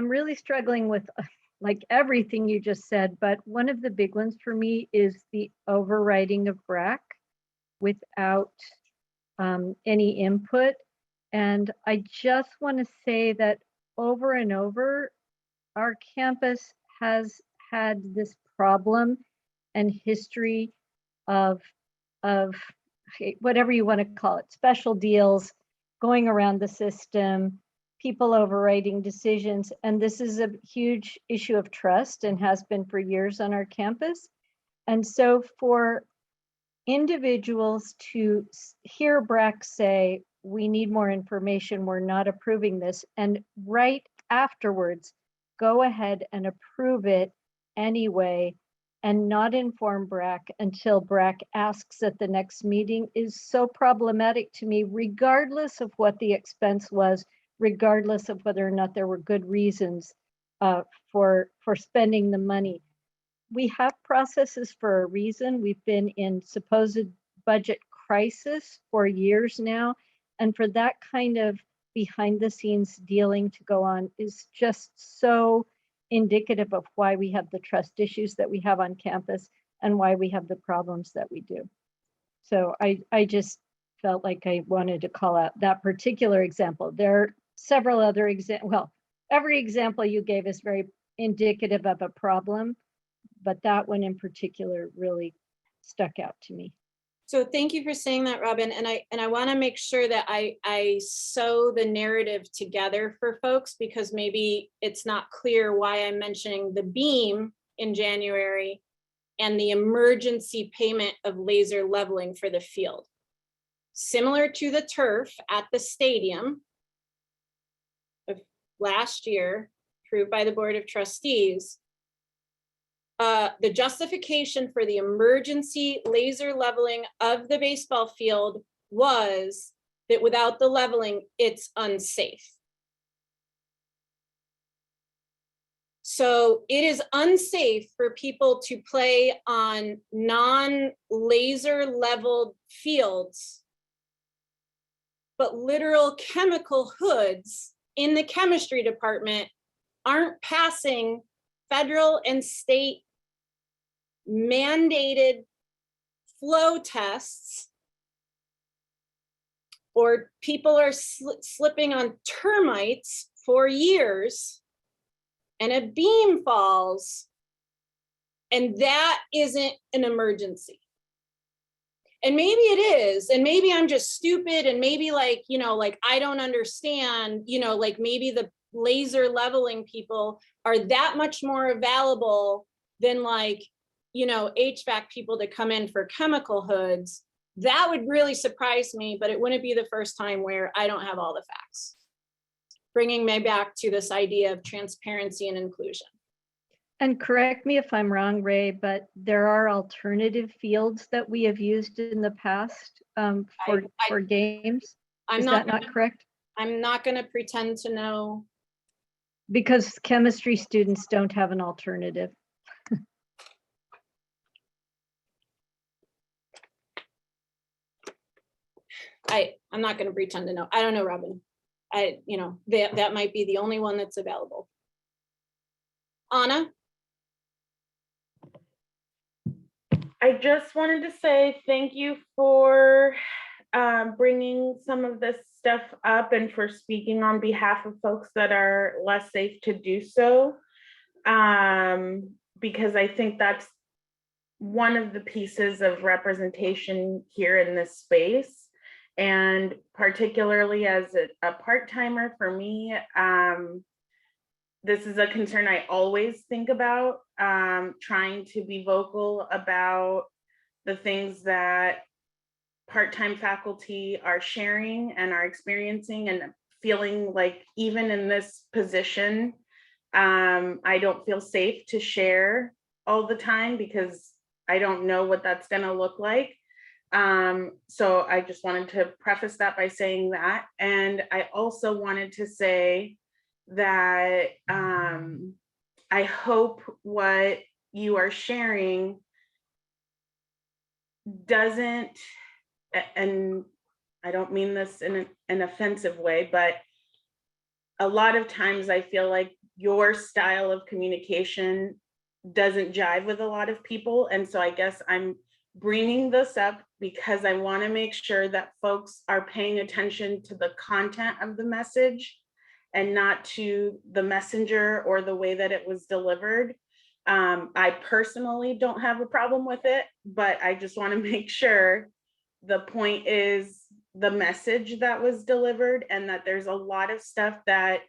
really struggling with like everything you just said, but one of the big ones for me is the overriding of BRAC without any input. And I just want to say that over and over, our campus has had this problem and history of whatever you want to call it, special deals going around the system, people overriding decisions. And this is a huge issue of trust and has been for years on our campus. And so for individuals to hear BRAC say, we need more information, we're not approving this, and right afterwards, go ahead and approve it anyway and not inform BRAC until BRAC asks at the next meeting is so problematic to me, regardless of what the expense was, regardless of whether or not there were good reasons for spending the money. We have processes for a reason. We've been in supposed budget crisis for years now. And for that kind of behind the scenes dealing to go on is just so indicative of why we have the trust issues that we have on campus and why we have the problems that we do. So I just felt like I wanted to call out that particular example. There are several other examples. Well, every example you gave is very indicative of a problem, but that one in particular really stuck out to me. So thank you for saying that, Robin. And I want to make sure that I sew the narrative together for folks, because maybe it's not clear why I'm mentioning the beam in January and the emergency payment of laser leveling for the field. Similar to the turf at the stadium of last year, approved by the Board of Trustees, the justification for the emergency laser leveling of the baseball field was that without the leveling, it's unsafe. So it is unsafe for people to play on non-laser leveled fields, but literal chemical hoods in the chemistry department aren't passing federal and state mandated flow tests, or people are slipping on termites for years, and a beam falls, and that isn't an emergency. And maybe it is, and maybe I'm just stupid, and maybe like, you know, like I don't understand, you know, like maybe the laser leveling people are that much more available than like, you know, HVAC people to come in for chemical hoods. That would really surprise me, but it wouldn't be the first time where I don't have all the facts. Bringing me back to this idea of transparency and inclusion. And correct me if I'm wrong, Ray, but there are alternative fields that we have used in the past for games. Is that not correct? I'm not going to pretend to know. Because chemistry students don't have an alternative. I'm not going to pretend to know. I don't know, Robin. You know, that might be the only one that's available. Anna? I just wanted to say thank you for bringing some of this stuff up and for speaking on behalf of folks that are less safe to do so. Because I think that's one of the pieces of representation here in this space. And particularly as a part-timer for me, this is a concern I always think about, trying to be vocal about the things that part-time faculty are sharing and are experiencing, and feeling like even in this position, I don't feel safe to share all the time because I don't know what that's going to look like. So I just wanted to preface that by saying that. And I also wanted to say that I hope what you are sharing doesn't, and I don't mean this in an offensive way, but a lot of times I feel like your style of communication doesn't jive with a lot of people. And so I guess I'm bringing this up because I want to make sure that folks are paying attention to the content of the message and not to the messenger or the way that it was delivered. I personally don't have a problem with it, but I just want to make sure the point is the message that was delivered, and that there's a lot of stuff that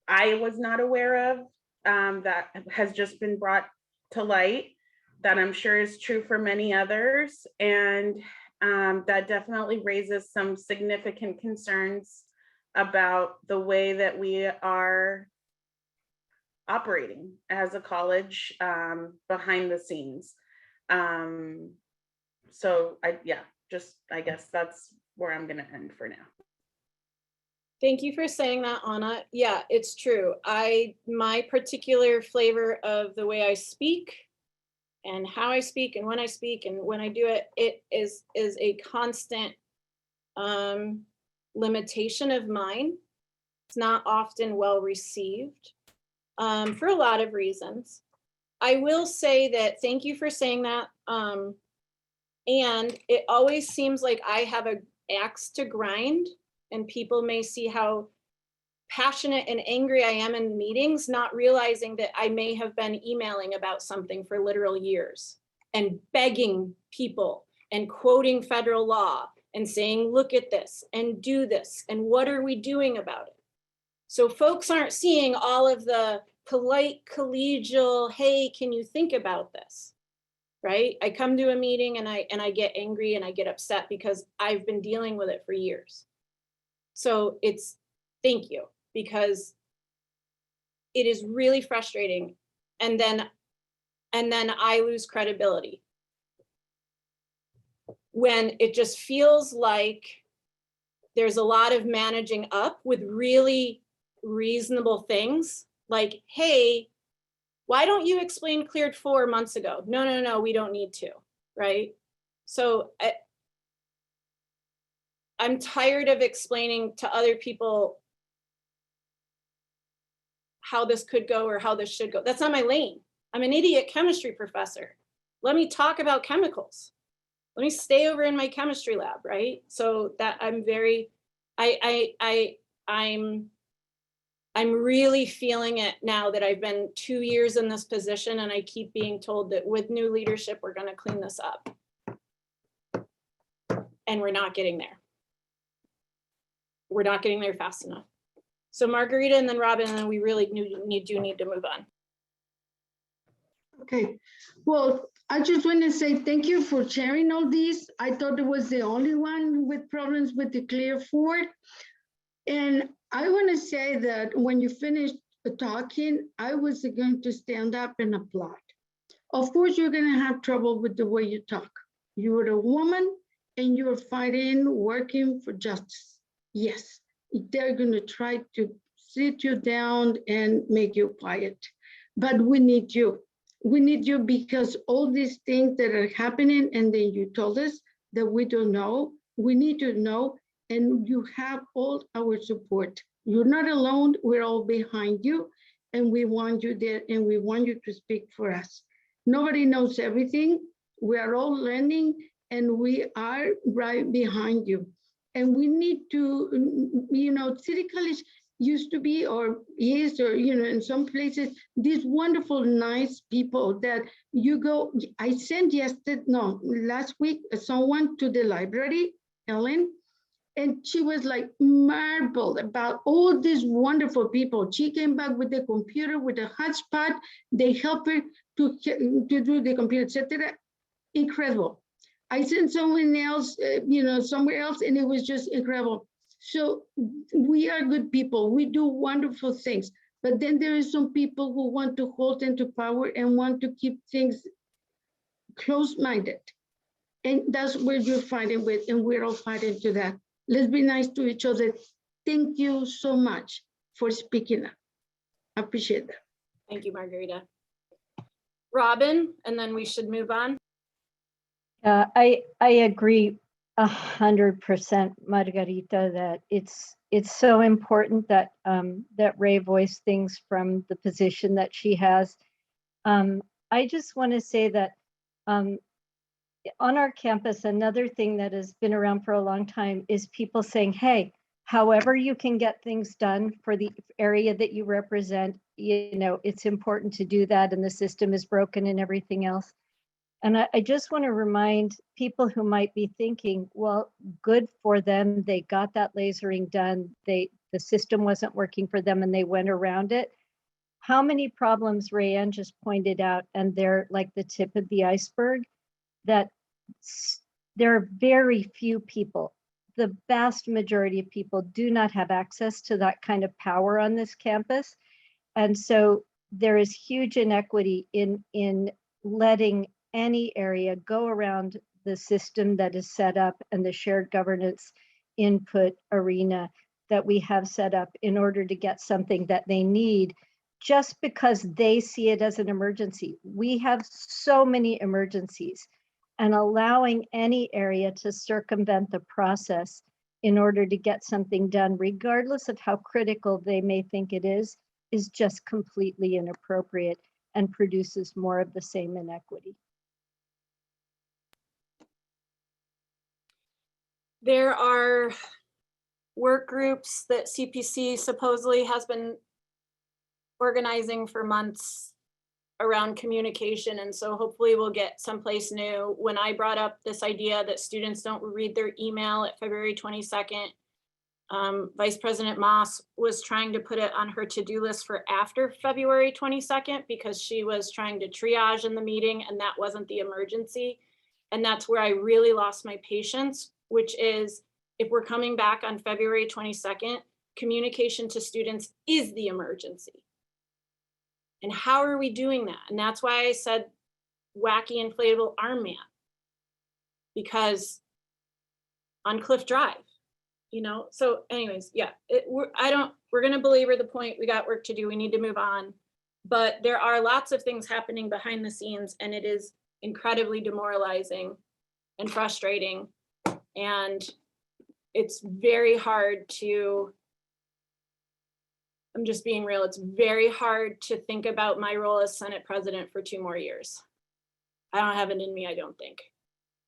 I was not aware of that has just been brought to light, that I'm sure is true for many others. And that definitely raises some significant concerns about the way that we are operating as a college behind the scenes. So I guess that's where I'm gonna end for now. Thank you for saying that, Anna. Yeah, it's true. My particular flavor of the way I speak and how I speak and when I speak and when I do it, it is a constant limitation of mine. It's not often well received for a lot of reasons. I will say that, thank you for saying that. And it always seems like I have an axe to grind, and people may see how passionate and angry I am in meetings, not realizing that I may have been emailing about something for literal years and begging people and quoting federal law and saying, look at this and do this. And what are we doing about it? So folks aren't seeing all of the polite, collegial, hey, can you think about this? Right? I come to a meeting and I get angry and I get upset because I've been dealing with it for years. So it's, thank you, because it is really frustrating. And then I lose credibility when it just feels like there's a lot of managing up with really reasonable things like, hey, why don't you explain cleared 4 months ago? No, we don't need to, right? So I'm tired of explaining to other people how this could go or how this should go. That's not my lane. I'm an idiot chemistry professor. Let me talk about chemicals. Let me stay over in my chemistry lab, right? So that I'm very, I'm really feeling it now that I've been 2 years in this position and I keep being told that with new leadership, we're gonna clean this up. And we're not getting there. We're not getting there fast enough. So Margarita and then Robin, and then we really do need to move on. Okay, well, I just want to say thank you for sharing all these. I thought it was the only one with problems with the clear forward. And I want to say that when you finished talking, I was going to stand up and applaud. Of course, you're going to have trouble with the way you talk. You're a woman and you're fighting, working for justice. Yes, they're going to try to sit you down and make you quiet. But we need you. We need you because all these things that are happening, and then you told us that we don't know, we need to know, and you have all our support. You're not alone, we're all behind you, and we want you there, and we want you to speak for us. Nobody knows everything. We are all learning, and we are right behind you. And we need to, City College used to be, or is, or, in some places, these wonderful, nice people that you go, I sent last week, someone to the library, Ellen, and she was like marveled about all these wonderful people. She came back with the computer, with a hotspot. They helped her to do the computer, etc. Incredible. I sent someone else, somewhere else, and it was just incredible. So we are good people. We do wonderful things. But then there is some people who want to hold into power and want to keep things close-minded. And that's where you're fighting with, and we're all fighting to that. Let's be nice to each other. Thank you so much for speaking up. I appreciate that. Thank you, Margarita. Robin, and then we should move on. I agree 100%, Margarita, that it's so important that that Ray voiced things from the position that she has. I just want to say that on our campus, another thing that has been around for a long time is people saying, hey, however you can get things done for the area that you represent, it's important to do that, and the system is broken and everything else. And I just want to remind people who might be thinking, well, good for them. They got that lasering done. The system wasn't working for them and they went around it. How many problems Rayanne just pointed out, and they're like the tip of the iceberg, that there are very few people, the vast majority of people do not have access to that kind of power on this campus. And so there is huge inequity in letting any area go around the system that is set up and the shared governance input arena that we have set up in order to get something that they need, just because they see it as an emergency. We have so many emergencies, and allowing any area to circumvent the process in order to get something done, regardless of how critical they may think it is just completely inappropriate and produces more of the same inequity. There are work groups that CPC supposedly has been organizing for months around communication. And so hopefully we'll get someplace new. When I brought up this idea that students don't read their email at February 22nd, Vice President Moss was trying to put it on her to-do list for after February 22nd because she was trying to triage in the meeting and that wasn't the emergency. And that's where I really lost my patience, which is if we're coming back on February 22nd, communication to students is the emergency. And how are we doing that? And that's why I said wacky inflatable arm man. Because on Cliff Drive, you know, so anyways, yeah, we're gonna belabor the point. We got work to do. We need to move on. But there are lots of things happening behind the scenes and it is incredibly demoralizing and frustrating. And it's very hard to, I'm just being real, it's very hard to think about my role as Senate President for 2 more years. I don't have it in me, I don't think,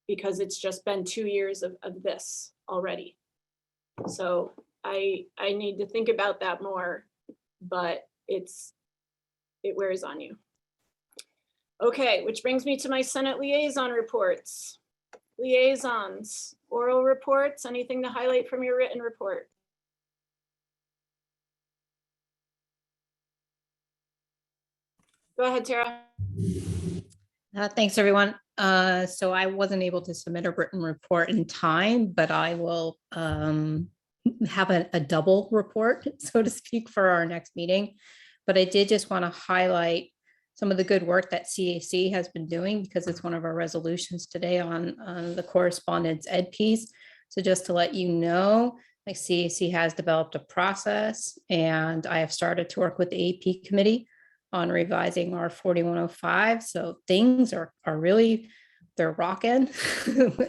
because it's just been 2 years of this already. So I need to think about that more, but it wears on you. Okay, which brings me to my Senate liaison reports. Liaisons, oral reports, anything to highlight from your written report? Go ahead, Tara. Thanks, everyone. So I wasn't able to submit a written report in time, but I will have a double report, so to speak, for our next meeting. But I did just want to highlight some of the good work that CAC has been doing because it's one of our resolutions today on the correspondence ed piece. So just to let you know, like CAC has developed a process and I have started to work with the AP committee on revising our 4105. So things are really, they're rocking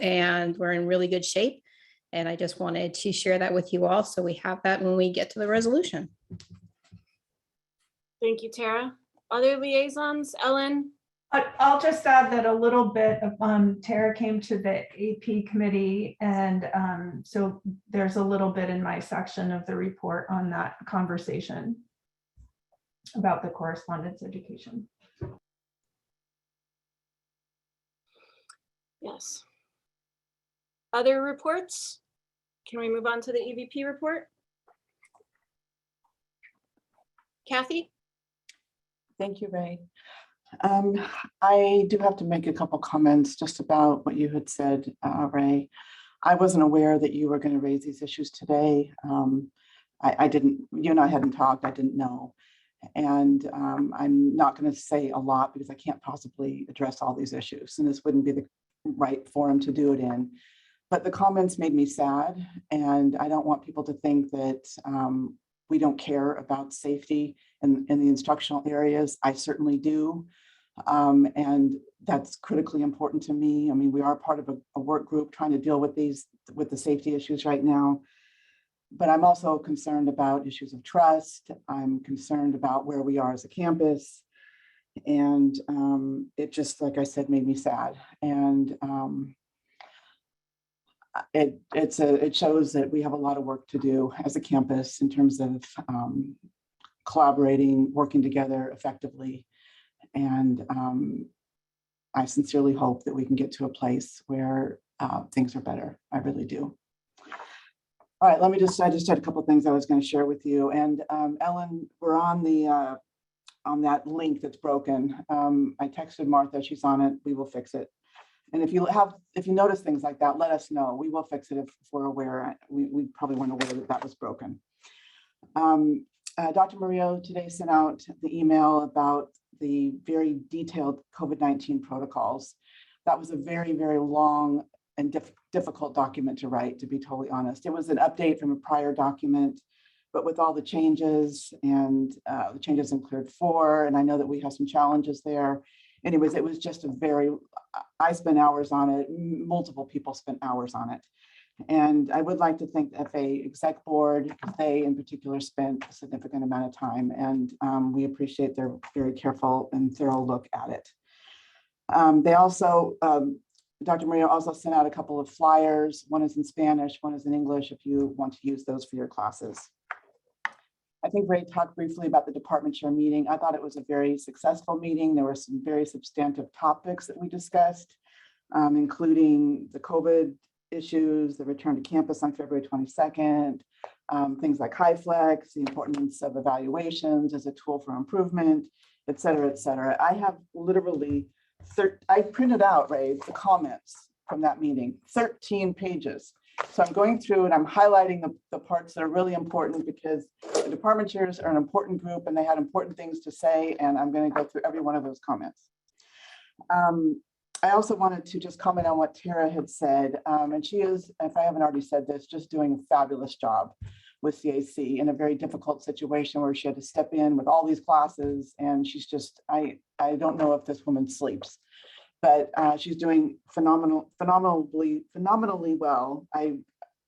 and we're in really good shape. And I just wanted to share that with you all. So we have that when we get to the resolution. Thank you, Tara. Other liaisons, Ellen? I'll just add that a little bit of Tara came to the AP committee, and so there's a little bit in my section of the report on that conversation about the correspondence education. Yes. Other reports? Can we move on to the EVP report? Kathy? Thank you, Ray. I do have to make a couple comments just about what you had said, Ray. I wasn't aware that you were going to raise these issues today. I didn't, you and I hadn't talked, I didn't know. And I'm not going to say a lot because I can't possibly address all these issues and this wouldn't be the right forum to do it in. But the comments made me sad and I don't want people to think that we don't care about safety in the instructional areas. I certainly do. And that's critically important to me. I mean, we are part of a work group trying to deal with the safety issues right now. But I'm also concerned about issues of trust. I'm concerned about where we are as a campus. And it just, like I said, made me sad. And it shows that we have a lot of work to do as a campus in terms of collaborating, working together effectively. And I sincerely hope that we can get to a place where things are better. I really do. All right, I just had a couple of things I was going to share with you. And Ellen, we're on that link that's broken. I texted Martha, she's on it. We will fix it. And if you notice things like that, let us know. We will fix it if we're aware. We probably weren't aware that that was broken. Dr. Murillo today sent out the email about the very detailed COVID-19 protocols. That was a very, very long and difficult document to write, to be totally honest. It was an update from a prior document, but with all the changes and the changes in Cleared 4, and I know that we have some challenges there. Anyways, it was just I spent hours on it. Multiple people spent hours on it. And I would like to thank the FA Exec Board, because they in particular spent a significant amount of time, and we appreciate their very careful and thorough look at it. They also, Dr. Maria also sent out a couple of flyers. One is in Spanish, one is in English, if you want to use those for your classes. I think Ray talked briefly about the department chair meeting. I thought it was a very successful meeting. There were some very substantive topics that we discussed, including the COVID issues, the return to campus on February 22nd, things like high flex, the importance of evaluations as a tool for improvement, et cetera, et cetera. I have literally, I printed out, Ray, the comments from that meeting, 13 pages. So I'm going through and I'm highlighting the parts that are really important, because the department chairs are an important group and they had important things to say, and I'm going to go through every one of those comments. I also wanted to just comment on what Tara had said, and she is, if I haven't already said this, just doing a fabulous job with CAC in a very difficult situation where she had to step in with all these classes, and she's just, I don't know if this woman sleeps, but she's doing phenomenally well. I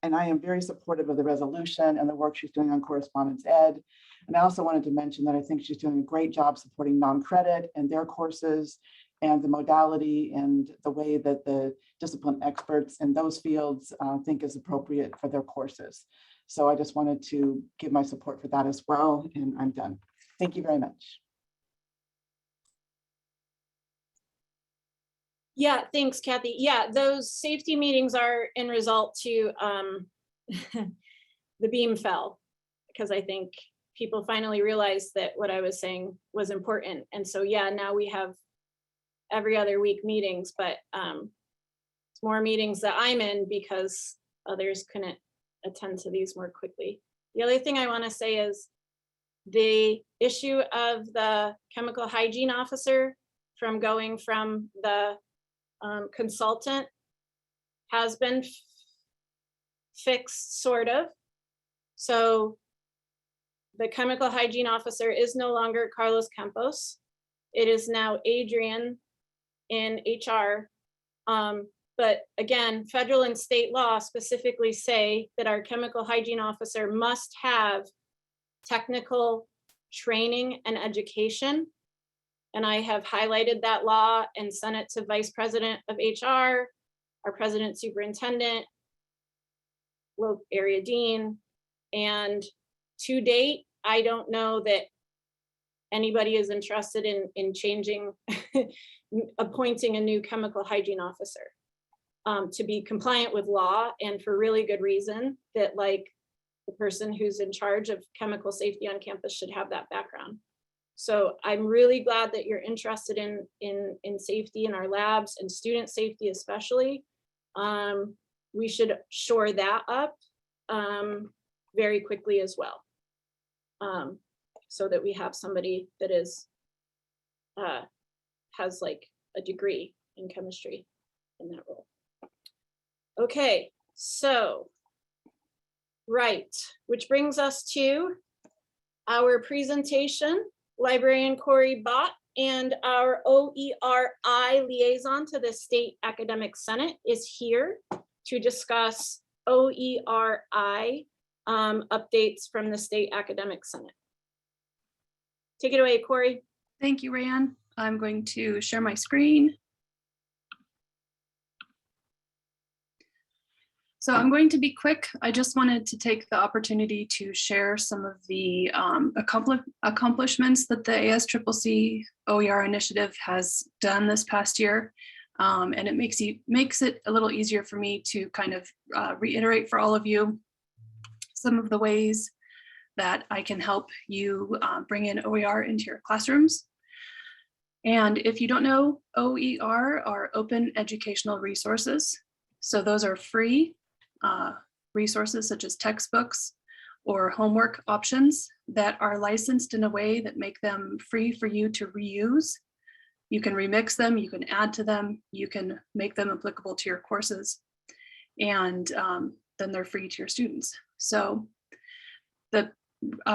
am very supportive of the resolution and the work she's doing on correspondence ed. And I also wanted to mention that I think she's doing a great job supporting non-credit and their courses, and the modality and the way that the discipline experts in those fields think is appropriate for their courses. So I just wanted to give my support for that as well, and I'm done. Thank you very much. Yeah, thanks, Kathy. Yeah, those safety meetings are in result to the beam fell, because I think people finally realized that what I was saying was important. And so, yeah, now we have every other week meetings, but it's more meetings that I'm in because others couldn't attend to these more quickly. The other thing I want to say is the issue of the chemical hygiene officer from going from the consultant has been fixed, sort of. So the chemical hygiene officer is no longer Carlos Campos. It is now Adrian in HR. But again, federal and state law specifically say that our chemical hygiene officer must have technical training and education. And I have highlighted that law and sent it to Vice President of HR, our President Superintendent, Area Dean. And to date, I don't know that anybody is interested in changing, appointing a new chemical hygiene officer to be compliant with law, and for really good reason, that like the person who's in charge of chemical safety on campus should have that background. So I'm really glad that you're interested in safety in our labs and student safety especially. We should shore that up very quickly as well, so that we have somebody that is has like a degree in chemistry in that role. Okay, so right, which brings us to our presentation. Librarian Corey Bott and our OERI liaison to the State Academic Senate is here to discuss OERI updates from the State Academic Senate. Take it away, Corey. Thank you, Rayanne. I'm going to share my screen. So I'm going to be quick. I just wanted to take the opportunity to share some of the accomplishments that the ASCCC OER initiative has done this past year. And it makes it a little easier for me to kind of reiterate for all of you some of the ways that I can help you bring in OER into your classrooms. And if you don't know, OER are open educational resources. So those are free resources such as textbooks or homework options that are licensed in a way that make them free for you to reuse. You can remix them, you can add to them, you can make them applicable to your courses, and then they're free to your students. So the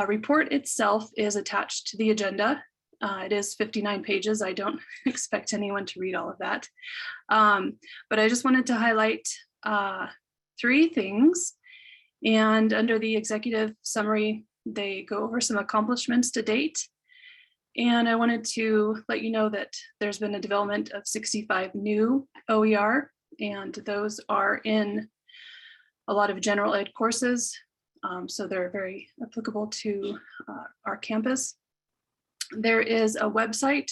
report itself is attached to the agenda. It is 59 pages. I don't expect anyone to read all of that. But I just wanted to highlight 3 things. And under the executive summary, they go over some accomplishments to date. And I wanted to let you know that there's been a development of 65 new OER, and those are in a lot of general ed courses. So they're very applicable to our campus. There is a website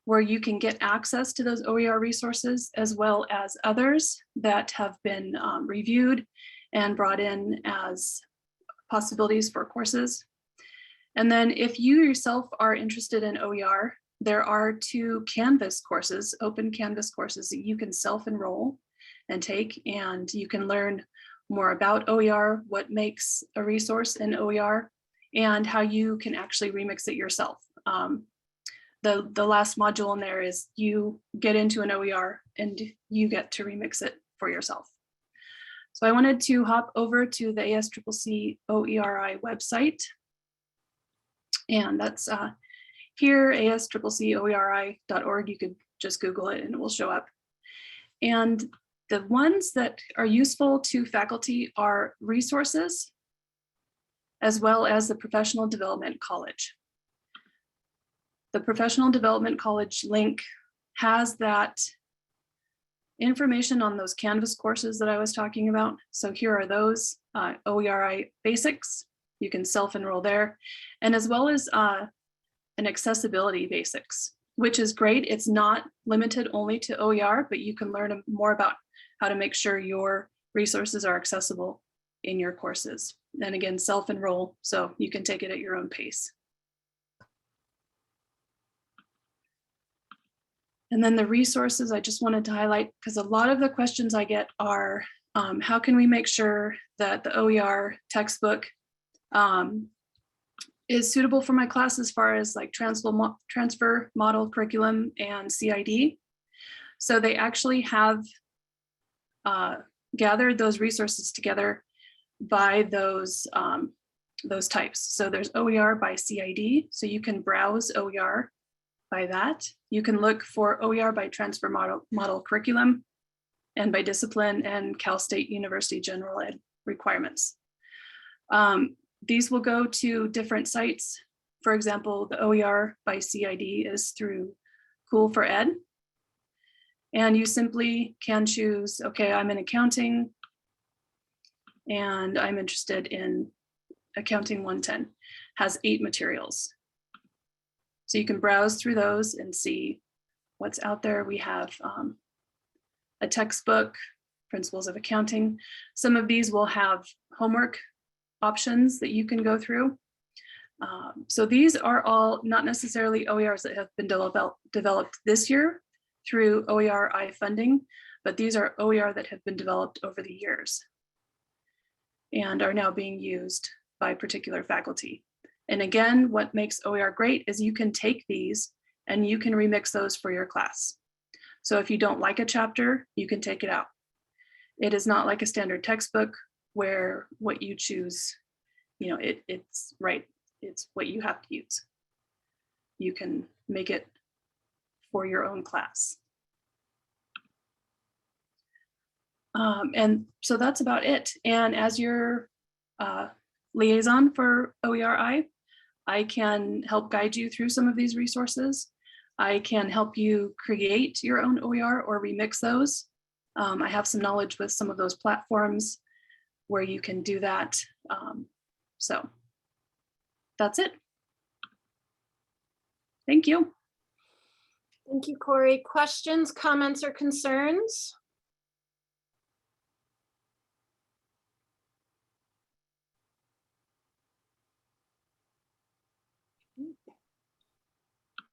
where you can get access to those OER resources, as well as others that have been reviewed and brought in as possibilities for courses. And then if you yourself are interested in OER, there are 2 Canvas courses, open Canvas courses that you can self-enroll and take, and you can learn more about OER, what makes a resource in OER, and how you can actually remix it yourself. The last module in there is you get into an OER and you get to remix it for yourself. So I wanted to hop over to the ASCCC OERI website. And that's here, ascccoeri.org. You could just Google it and it will show up. And the ones that are useful to faculty are resources, as well as the Professional Development College. The Professional Development College link has that information on those Canvas courses that I was talking about. So here are those OERI basics. You can self-enroll there, and as well as an accessibility basics, which is great. It's not limited only to OER, but you can learn more about how to make sure your resources are accessible in your courses. And again, self-enroll, so you can take it at your own pace. And then the resources I just wanted to highlight, because a lot of the questions I get are, how can we make sure that the OER textbook is suitable for my class as far as like transfer model curriculum and CID. So they actually have gathered those resources together by those types. So there's OER by CID, so you can browse OER by that. You can look for OER by transfer model curriculum and by discipline and Cal State University general ed requirements. These will go to different sites. For example, the OER by CID is through Cool for Ed. And you simply can choose, okay, I'm in accounting and I'm interested in accounting 110, has 8 materials. So you can browse through those and see what's out there. We have a textbook, Principles of Accounting. Some of these will have homework options that you can go through. So these are all not necessarily OERs that have been developed this year through OERI funding, but these are OER that have been developed over the years and are now being used by particular faculty. And again, what makes OER great is you can take these and you can remix those for your class. So if you don't like a chapter, you can take it out. It is not like a standard textbook where what you choose, you know, it's right, it's what you have to use. You can make it for your own class. And so that's about it. And as your liaison for OERI, I can help guide you through some of these resources. I can help you create your own OER or remix those. I have some knowledge with some of those platforms where you can do that. So that's it. Thank you. Thank you, Corey. Questions, comments, or concerns?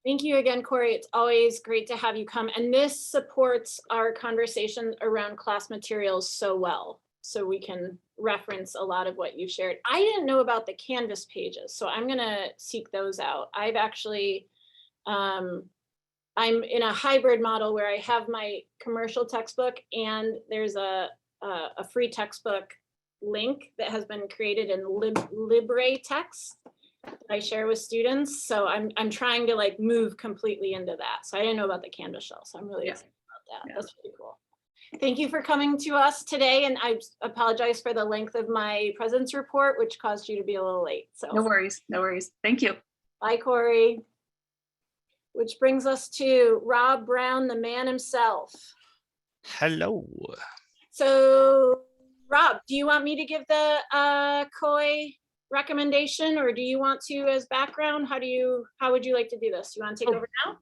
Thank you again, Corey. It's always great to have you come. And this supports our conversation around class materials so well. So we can reference a lot of what you shared. I didn't know about the Canvas pages, so I'm gonna seek those out. I've actually, I'm in a hybrid model where I have my commercial textbook and there's a free textbook link that has been created in LibreText that I share with students. So I'm trying to like move completely into that. So I didn't know about the Canvas shell. So I'm really excited about that. Yeah. That's really cool. Thank you for coming to us today, and I apologize for the length of my presence report, which caused you to be a little late. So No worries, no worries. Thank you. bye, Corey. Which brings us to Rob Brown, the man himself. Hello. So Rob, do you want me to give the COI recommendation, or do you want to as background? How would you like to do this? You want to take over now?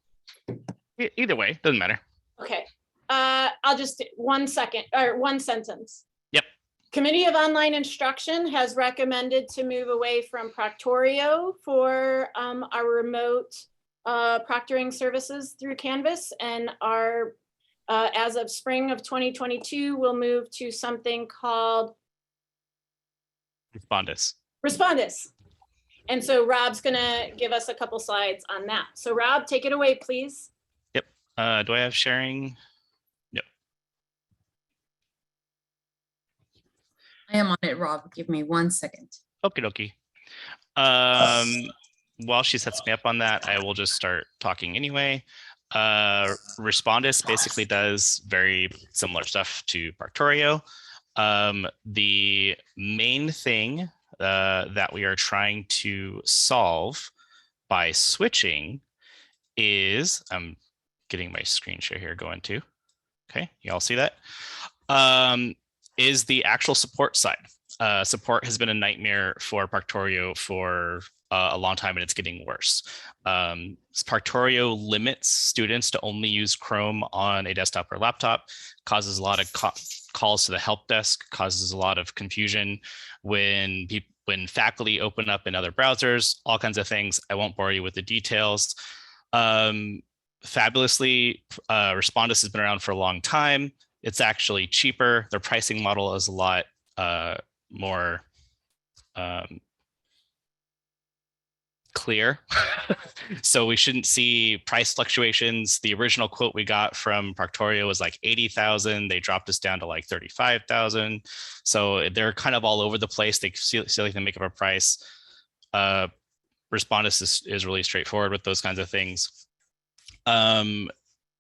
Either way, doesn't matter. Okay. I'll just one sentence. Yep. Committee of Online Instruction has recommended to move away from Proctorio for our remote proctoring services through Canvas, and our as of spring of 2022, we'll move to something called Respondus. And so Rob's gonna give us a couple slides on that. So Rob, take it away, please. Yep. Do I have sharing? Yep. I am on it, Rob. Give me 1 second. Okie dokie. While she sets me up on that, I will just start talking anyway. Respondus basically does very similar stuff to Proctorio. The main thing that we are trying to solve by switching is, I'm getting my screen share here going too. Okay, you all see that? Is the actual support side. Support has been a nightmare for Proctorio for a long time, and it's getting worse. Proctorio limits students to only use Chrome on a desktop or laptop, causes a lot of calls to the help desk, causes a lot of confusion when faculty open up in other browsers, all kinds of things. I won't bore you with the details. Fabulously, Respondus has been around for a long time. It's actually cheaper. Their pricing model is a lot more clear. So we shouldn't see price fluctuations. The original quote we got from Proctorio was like 80,000. They dropped us down to like 35,000. So they're kind of all over the place. They feel like they make up a price. Respondus is really straightforward with those kinds of things.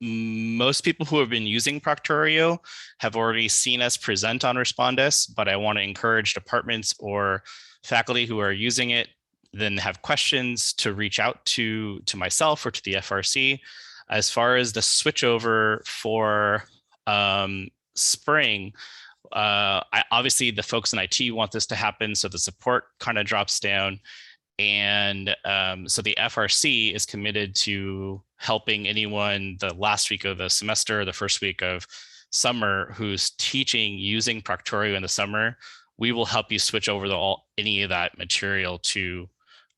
Most people who have been using Proctorio have already seen us present on Respondus, but I want to encourage departments or faculty who are using it then have questions to reach out to myself or to the FRC. As far as the switchover for spring, obviously the folks in IT want this to happen, so the support kind of drops down. And so the FRC is committed to helping anyone the last week of the semester, the first week of summer, who's teaching using Proctorio in the summer. We will help you switch over any of that material to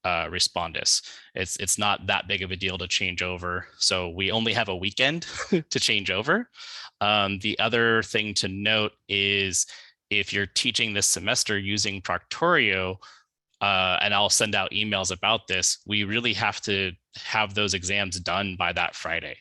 Respondus. It's not that big of a deal to change over. So we only have a weekend to change over. The other thing to note is if you're teaching this semester using Proctorio, and I'll send out emails about this, we really have to have those exams done by that Friday.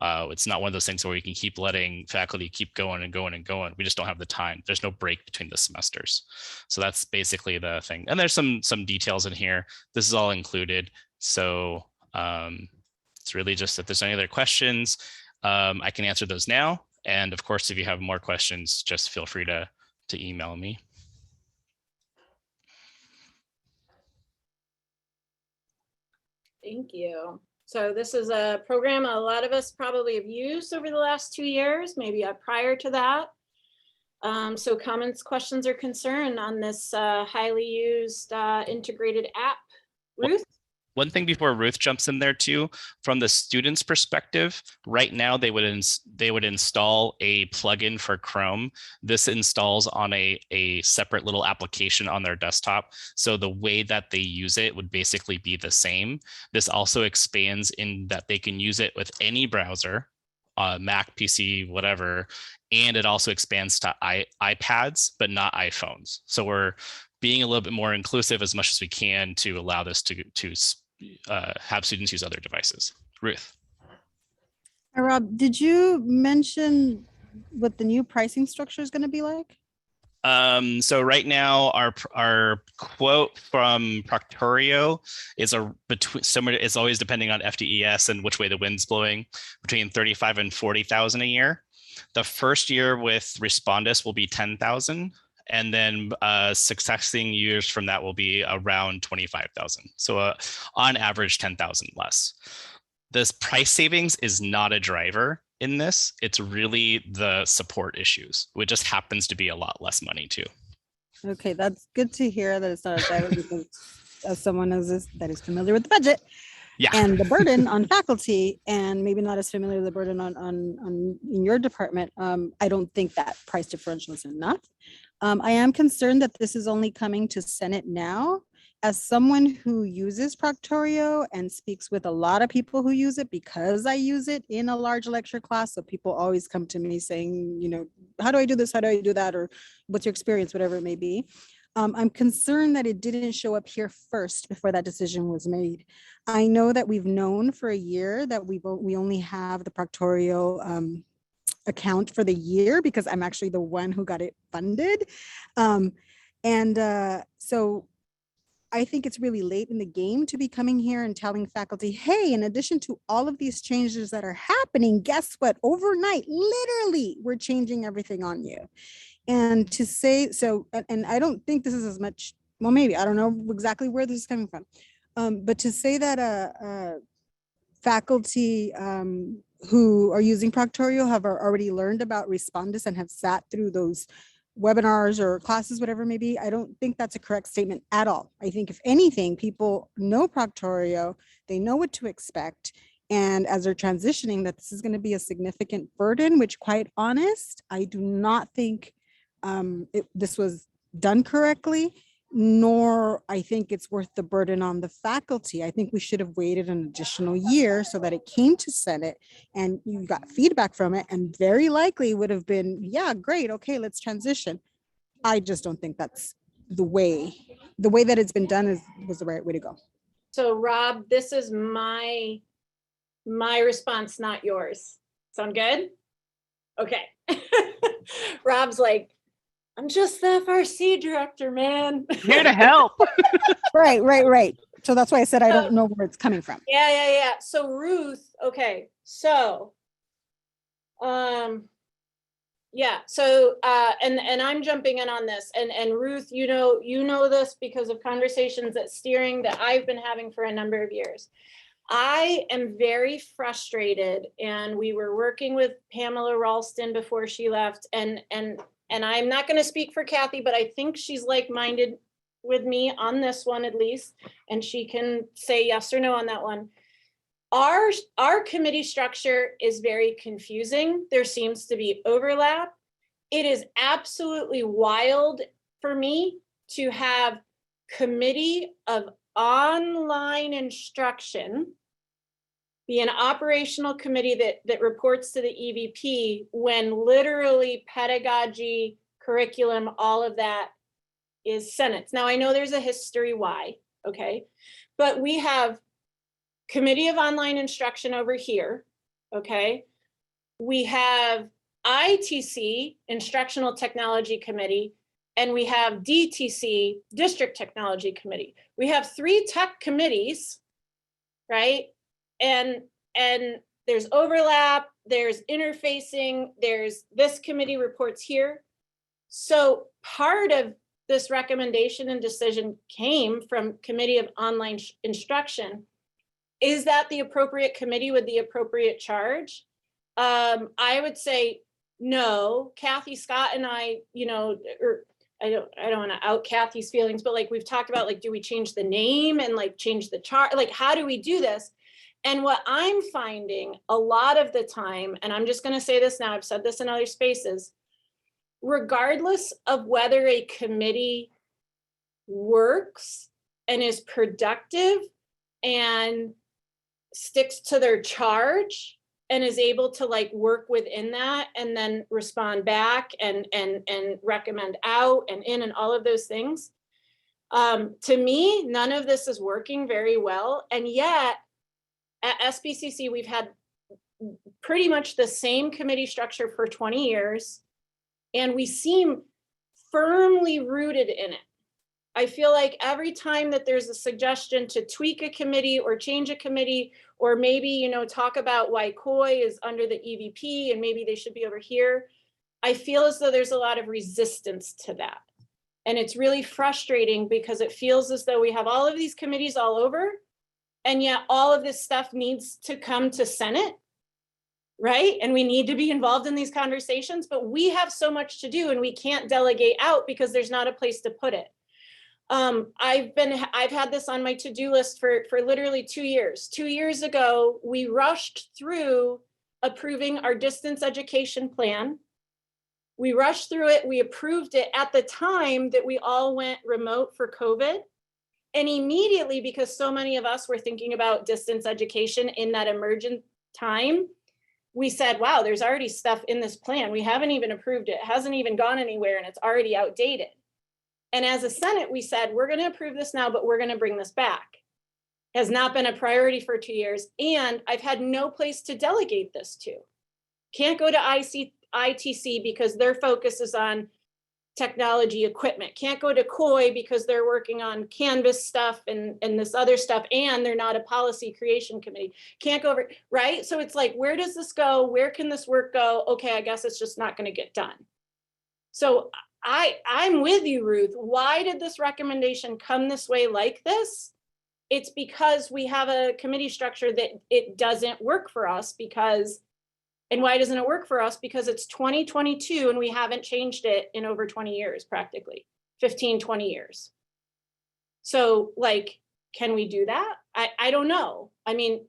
It's not one of those things where we can keep letting faculty keep going and going and going. We just don't have the time. There's no break between the semesters. So that's basically the thing. And there's some details in here. This is all included. So it's really just if there's any other questions, I can answer those now. And of course, if you have more questions, just feel free to email me. Thank you. So this is a program a lot of us probably have used over the last 2 years, maybe prior to that. So comments, questions, or concern on this highly used integrated app? Ruth? One thing before Ruth jumps in there too, from the student's perspective, right now they would install a plugin for Chrome. This installs on a separate little application on their desktop. So the way that they use it would basically be the same. This also expands in that they can use it with any browser, Mac, PC, whatever. And it also expands to iPads, but not iPhones. So we're being a little bit more inclusive as much as we can to allow this to have students use other devices. Ruth. Hi, Rob, did you mention what the new pricing structure is going to be like? So right now, our quote from Proctorio is it's always depending on FDES and which way the wind's blowing, between 35 and 40,000 a year. The first year with Respondus will be 10,000. And then succeeding years from that will be around 25,000. So on average, 10,000 less. This price savings is not a driver in this. It's really the support issues, which just happens to be a lot less money too. Okay, that's good to hear that it's not a driver because as someone that is familiar with the budget and the burden on faculty, and maybe not as familiar with the burden on in your department, I don't think that price differential is enough. I am concerned that this is only coming to Senate now. As someone who uses Proctorio and speaks with a lot of people who use it because I use it in a large lecture class, so people always come to me saying, you know, how do I do this? How do I do that? Or what's your experience, whatever it may be. I'm concerned that it didn't show up here first before that decision was made. I know that we've known for a year that we only have the Proctorio account for the year because I'm actually the one who got it funded. So I think it's really late in the game to be coming here and telling faculty, hey, in addition to all of these changes that are happening, guess what? Overnight, literally, we're changing everything on you. And to say so, and I don't think this is as much, well, maybe, I don't know exactly where this is coming from. But to say that faculty who are using Proctorio have already learned about Respondus and have sat through those webinars or classes, whatever it may be, I don't think that's a correct statement at all. I think if anything, people know Proctorio, they know what to expect. And as they're transitioning, that this is going to be a significant burden, which quite honest, I do not think this was done correctly, nor I think it's worth the burden on the faculty. I think we should have waited an additional year so that it came to Senate and you got feedback from it, and very likely would have been, yeah, great, okay, let's transition. I just don't think that's the way that it's been done was the right way to go. So Rob, this is my response, not yours. Sound good? Okay. Rob's like, I'm just the FRC director, man. Here to help. Right. So that's why I said I don't know where it's coming from. Yeah. So Ruth, okay. So, yeah. So, and I'm jumping in on this, and Ruth, you know this because of conversations at steering that I've been having for a number of years. I am very frustrated, and we were working with Pamela Ralston before she left, and I'm not going to speak for Kathy, but I think she's like-minded with me on this one at least, and she can say yes or no on that one. Our committee structure is very confusing. There seems to be overlap. It is absolutely wild for me to have committee of online instruction be an operational committee that reports to the EVP when literally pedagogy, curriculum, all of that is Senate. Now I know there's a history why, okay? But we have Committee of Online Instruction over here, okay? We have ITC, Instructional Technology Committee, and we have DTC, District Technology Committee. We have 3 tech committees, right? And there's overlap, there's interfacing, there's this committee reports here. So part of this recommendation and decision came from Committee of Online Instruction. Is that the appropriate committee with the appropriate charge? I would say no. Kathy Scott and I, I don't want to out Kathy's feelings, but like we've talked about, like, do we change the name and like change the chart? Like, how do we do this? And what I'm finding a lot of the time, and I'm just going to say this now, I've said this in other spaces, regardless of whether a committee works and is productive and sticks to their charge and is able to like work within that and then respond back and recommend out and in and all of those things. To me, none of this is working very well. And yet at SBCC, we've had pretty much the same committee structure for 20 years, and we seem firmly rooted in it. I feel like every time that there's a suggestion to tweak a committee or change a committee, or maybe, you know, talk about why COI is under the EVP and maybe they should be over here, I feel as though there's a lot of resistance to that. And it's really frustrating because it feels as though we have all of these committees all over, and yet all of this stuff needs to come to Senate, right? And we need to be involved in these conversations, but we have so much to do and we can't delegate out because there's not a place to put it. I've had this on my to-do list for literally 2 years. 2 years ago, we rushed through approving our distance education plan. We rushed through it. We approved it at the time that we all went remote for COVID. And immediately, because so many of us were thinking about distance education in that emergent time, we said, wow, there's already stuff in this plan. We haven't even approved it. It hasn't even gone anywhere and it's already outdated. And as a Senate, we said, we're going to approve this now, but we're going to bring this back. Has not been a priority for 2 years. And I've had no place to delegate this to. Can't go to ITC because their focus is on technology equipment. Can't go to COI because they're working on Canvas stuff and this other stuff, and they're not a policy creation committee. Can't go over, right? So it's like, where does this go? Where can this work go? Okay, I guess it's just not going to get done. So I'm with you, Ruth. Why did this recommendation come this way like this? It's because we have a committee structure that it doesn't work for us because, and why doesn't it work for us? Because it's 2022 and we haven't changed it in over 20 years, practically 15, 20 years. So like, can we do that? I don't know. I mean,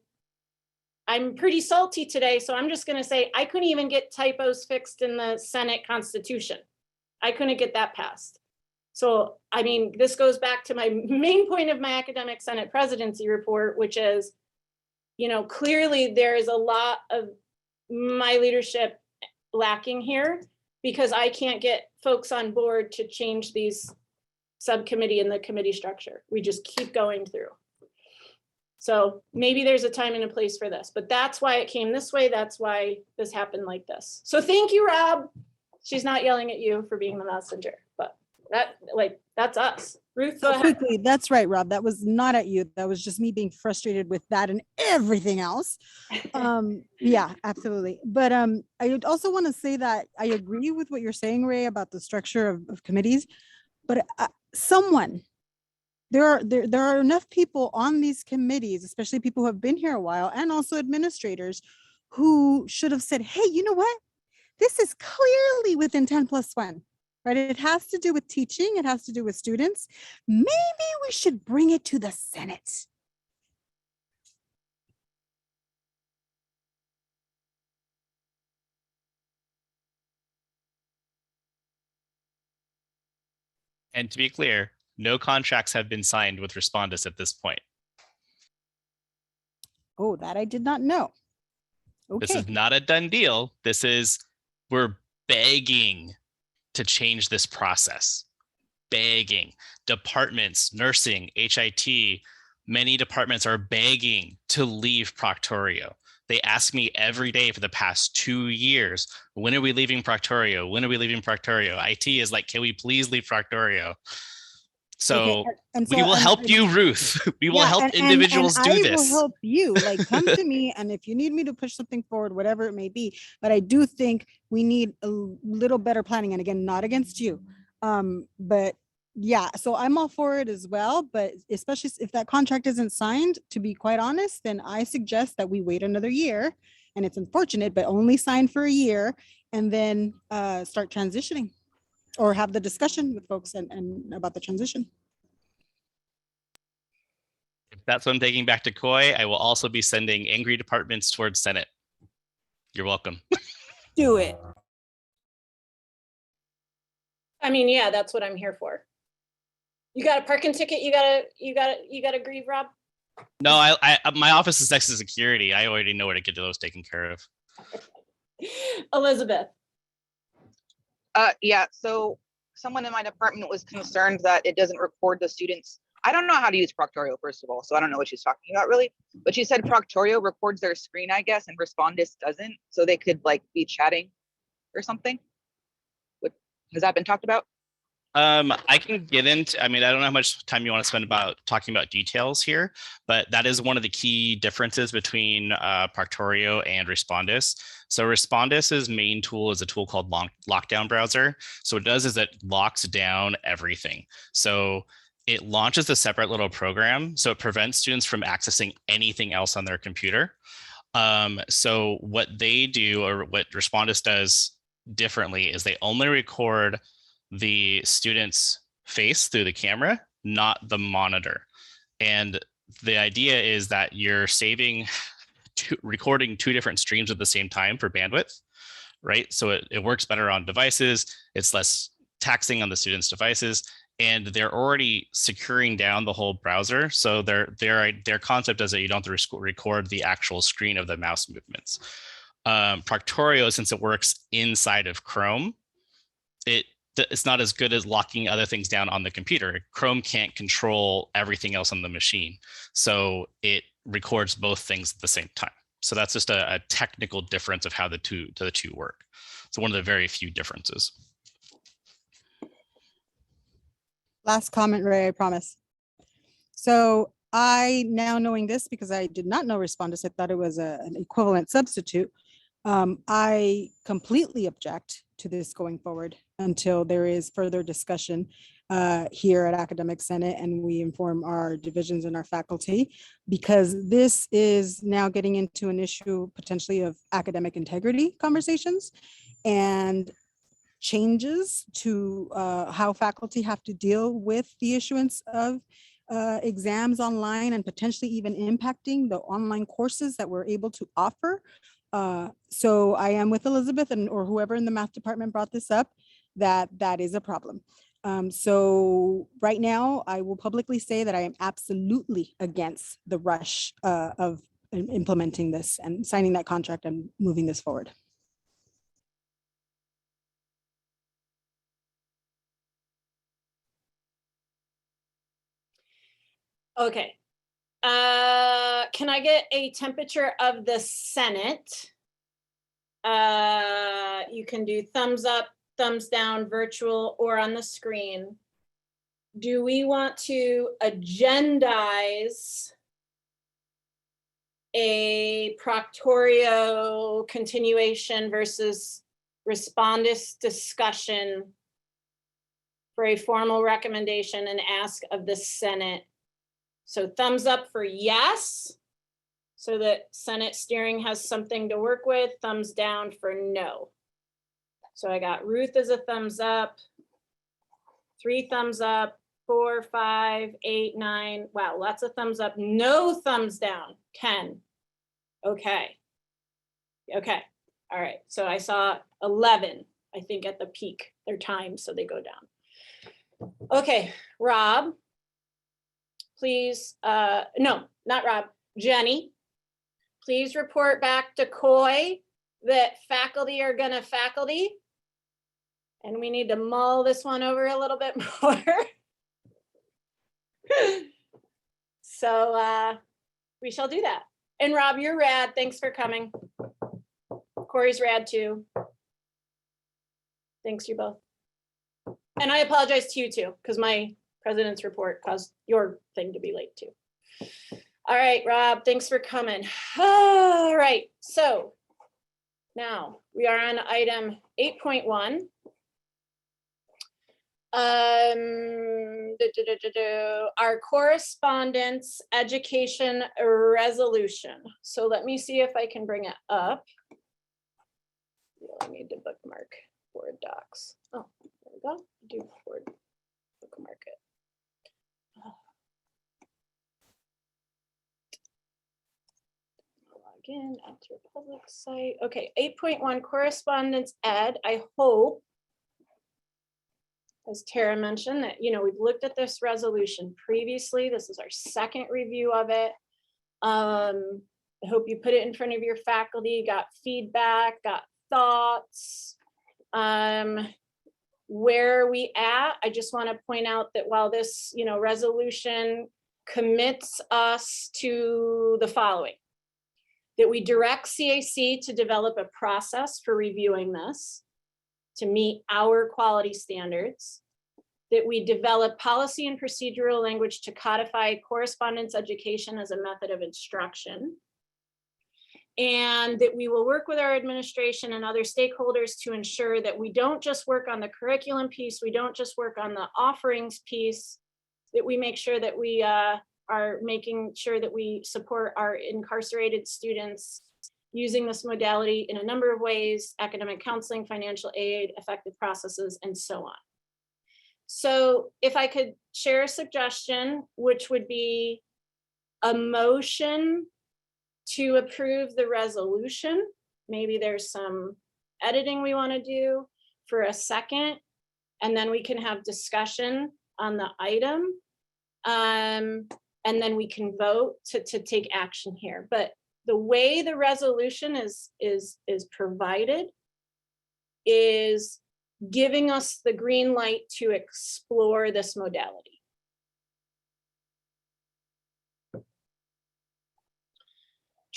I'm pretty salty today, so I'm just gonna say, I couldn't even get typos fixed in the Senate Constitution. I couldn't get that passed. So, I mean, this goes back to my main point of my academic Senate presidency report, which is, you know, clearly there is a lot of my leadership lacking here because I can't get folks on board to change these subcommittee and the committee structure. We just keep going through. So maybe there's a time and a place for this, but that's why it came this way. That's why this happened like this. So thank you, Rob. She's not yelling at you for being the messenger, but that's us. Ruth, go So ahead. quickly, that's right, Rob. That was not at you. That was just me being frustrated with that and everything else. Yeah, absolutely. But I would also want to say that I agree with what you're saying, Ray, about the structure of committees. But there are enough people on these committees, especially people who have been here a while, and also administrators who should have said, hey, you know what? This is clearly within 10+1, right? It has to do with teaching. It has to do with students. Maybe we should bring it to the Senate. And to be clear, no contracts have been signed with Respondus at this point. Oh, that I did not know. Okay. This is not a done deal. We're begging to change this process. Begging. Departments, nursing, HIT, many departments are begging to leave Proctorio. They ask me every day for the past 2 years, when are we leaving Proctorio? When are we leaving Proctorio? IT is like, can we please leave Proctorio? So, Okay, we will help you, Ruth. We will help individuals do this. I will help you. Like, come to me, and if you need me to push something forward, whatever it may be. But I do think we need a little better planning. And again, not against you. But yeah, so I'm all for it as well. But especially if that contract isn't signed, to be quite honest, then I suggest that we wait another year. And it's unfortunate, but only sign for a year and then start transitioning. Or have the discussion with folks and about the transition. If that's what I'm taking back to COI, I will also be sending angry departments towards Senate. You're welcome. Do it. I mean, yeah, that's what I'm here for. You got a parking ticket? You gotta grieve, Rob? No, my office is next to security. I already know where to get those taken care of. Elizabeth. Yeah, so someone in my department was concerned that it doesn't record the students. I don't know how to use Proctorio, first of all, so I don't know what she's talking about really. But she said Proctorio records their screen, I guess, and Respondus doesn't, so they could like be chatting or something. Has that been talked about? I can get into, I mean, I don't know how much time you want to spend about talking about details here, but that is one of the key differences between Proctorio and Respondus. So Respondus's main tool is a tool called Lockdown Browser. So what it does is it locks down everything. So it launches a separate little program. So it prevents students from accessing anything else on their computer. So what they do, or what Respondus does differently, is they only record the student's face through the camera, not the monitor. And the idea is that you're recording two different streams at the same time for bandwidth, right? So it works better on devices. It's less taxing on the students' devices, and they're already securing down the whole browser. So their concept is that you don't have to record the actual screen of the mouse movements. Proctorio, since it works inside of Chrome, it's not as good as locking other things down on the computer. Chrome can't control everything else on the machine. So it records both things at the same time. So that's just a technical difference of how the two work. So one of the very few differences. Last comment, Ray, I promise. So I, now knowing this, because I did not know Respondus, I thought it was an equivalent substitute. I completely object to this going forward until there is further discussion here at Academic Senate, and we inform our divisions and our faculty, because this is now getting into an issue potentially of academic integrity conversations and changes to how faculty have to deal with the issuance of exams online, and potentially even impacting the online courses that we're able to offer. So I am with Elizabeth, or whoever in the math department brought this up, that is a problem. So right now, I will publicly say that I am absolutely against the rush of implementing this and signing that contract and moving this forward. Okay. Can I get a temperature of the Senate? You can do thumbs up, thumbs down, virtual, or on the screen. Do we want to agendize a Proctorio continuation versus Respondus discussion for a formal recommendation and ask of the Senate? So thumbs up for yes, so that Senate steering has something to work with. Thumbs down for no. So I got Ruth as a thumbs up, 3 thumbs up, 4, 5, 8, 9. Wow, lots of thumbs up. No thumbs down, 10. Okay. Okay. All right. So I saw 11, I think, at the peak, their time, so they go down. Okay, Rob, please, no, not Rob, Jenny, please report back to Coy that faculty are gonna faculty. And we need to mull this one over a little bit more. So we shall do that. And Rob, you're rad. Thanks for coming. Corey's rad too. Thanks, you both. And I apologize to you too, because my president's report caused your thing to be late too. All right, Rob, thanks for coming. All right, so now we are on item 8.1. Our correspondence education resolution. So let me see if I can bring it up. I need to bookmark Word docs. Oh, there we go. Do Word bookmark it. Log in out to your public site. Okay, 8.1 correspondence ed. I hope, as Tara mentioned, that, you know, we've looked at this resolution previously. This is our second review of it. I hope you put it in front of your faculty, got feedback, got thoughts. Where are we at? I just want to point out that while this, you know, resolution commits us to the following, that we direct CAC to develop a process for reviewing this to meet our quality standards, that we develop policy and procedural language to codify correspondence education as a method of instruction. And that we will work with our administration and other stakeholders to ensure that we don't just work on the curriculum piece, we don't just work on the offerings piece, that we make sure that we are making sure that we support our incarcerated students using this modality in a number of ways: academic counseling, financial aid, effective processes, and so on. So if I could share a suggestion, which would be a motion to approve the resolution. Maybe there's some editing we want to do for a second, and then we can have discussion on the item. And then we can vote to take action here. But the way the resolution is provided is giving us the green light to explore this modality.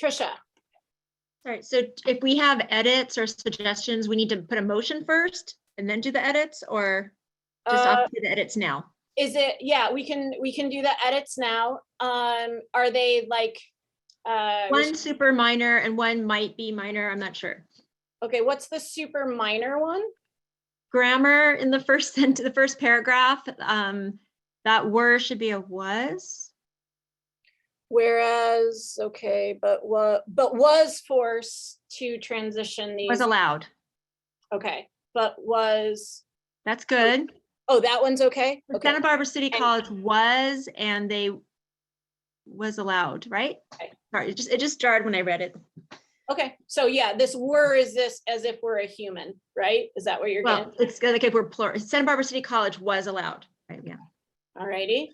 Trisha. All right, so if we have edits or suggestions, we need to put a motion first and then do the edits, or just I'll do the edits now? Is it, yeah, we can do the edits now. Are they like? One super minor and one might be minor, I'm not sure. Okay, what's the super minor one? Grammar in the first sentence, the first paragraph, that were should be a was. Whereas, okay, but was forced to transition these. Was allowed. Okay, but was. That's good. Oh, that one's okay? Okay. Santa Barbara City College was, and they was allowed, right? Okay. Sorry, it just jarred when I read it. Okay, so yeah, this were is this as if we're a human, right? Is that what you're Well, getting? it's like if we're plural. Santa Barbara City College was allowed, right? Yeah. All righty.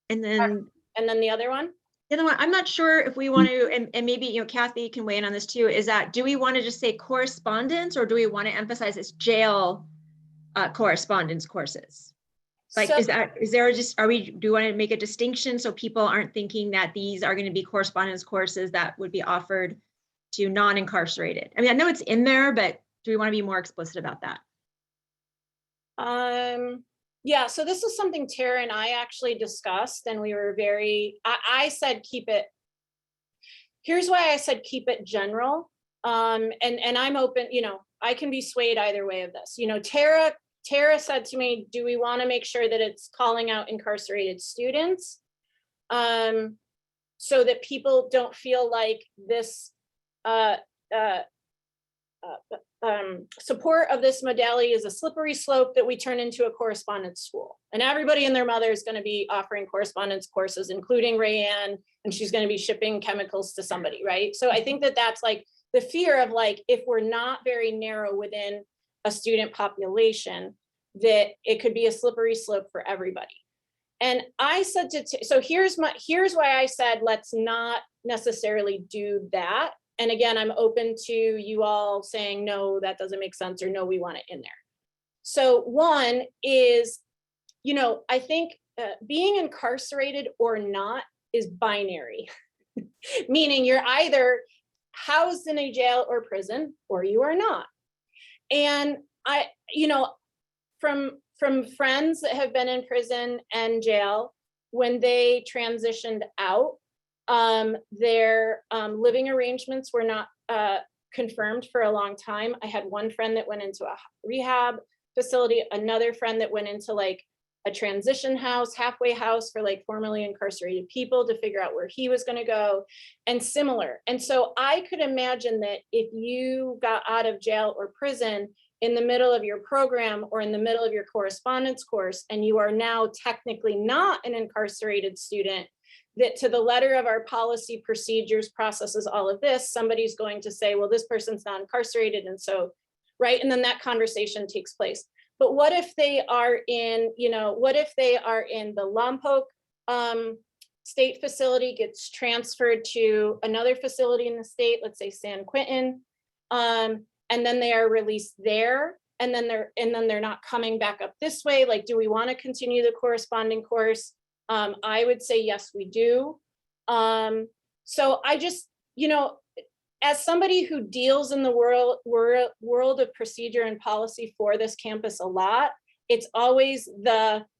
And then the other one? The other one, I'm not sure if we want to, and maybe, Kathy can weigh in on this too, is that, do we want to just say correspondence, or do we want to emphasize it's jail correspondence courses? Like, So- do you want to make a distinction so people aren't thinking that these are going to be correspondence courses that would be offered to non-incarcerated? I mean, I know it's in there, but do we want to be more explicit about that? Yeah, so this is something Tara and I actually discussed, and we were I said keep it. Here's why I said keep it general. And I'm open, I can be swayed either way of this. Tara said to me, do we want to make sure that it's calling out incarcerated students? So that people don't feel like this support of this modality is a slippery slope that we turn into a correspondence school. And everybody and their mother is going to be offering correspondence courses, including Rayanne, and she's going to be shipping chemicals to somebody, right? So I think that that's like the fear of like, if we're not very narrow within a student population, that it could be a slippery slope for everybody. And I said so here's why I said, let's not necessarily do that. And again, I'm open to you all saying, no, that doesn't make sense, or no, we want it in there. So one is, I think being incarcerated or not is binary, meaning you're either housed in a jail or prison, or you are not. And from friends that have been in prison and jail, when they transitioned out, their living arrangements were not confirmed for a long time. I had one friend that went into a rehab facility, another friend that went into like a transition house, halfway house for like formerly incarcerated people to figure out where he was going to go, and similar. And so I could imagine that if you got out of jail or prison in the middle of your program or in the middle of your correspondence course, and you are now technically not an incarcerated student, that to the letter of our policy, procedures, processes, all of this, somebody's going to say, well, this person's not incarcerated. And so, right. And then that conversation takes place. But what if they are in, what if they are in the Lompoc state facility, gets transferred to another facility in the state, let's say San Quentin, and then they are released there, and then they're not coming back up this way. Like, do we want to continue the corresponding course? I would say yes, we do. So I just, as somebody who deals in the world of procedure and policy for this campus a lot, it's always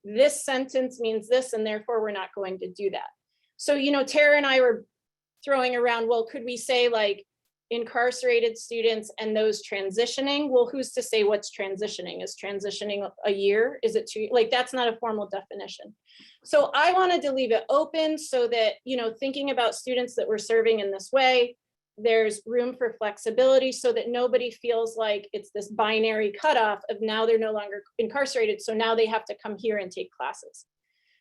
this sentence means this, and therefore we're not going to do that. So, Tara and I were throwing around, well, could we say like incarcerated students and those transitioning? Well, who's to say what's transitioning? Is transitioning a year? Is it 2? Like, that's not a formal definition. So I wanted to leave it open so that, thinking about students that we're serving in this way, there's room for flexibility so that nobody feels like it's this binary cutoff of now they're no longer incarcerated, so now they have to come here and take classes.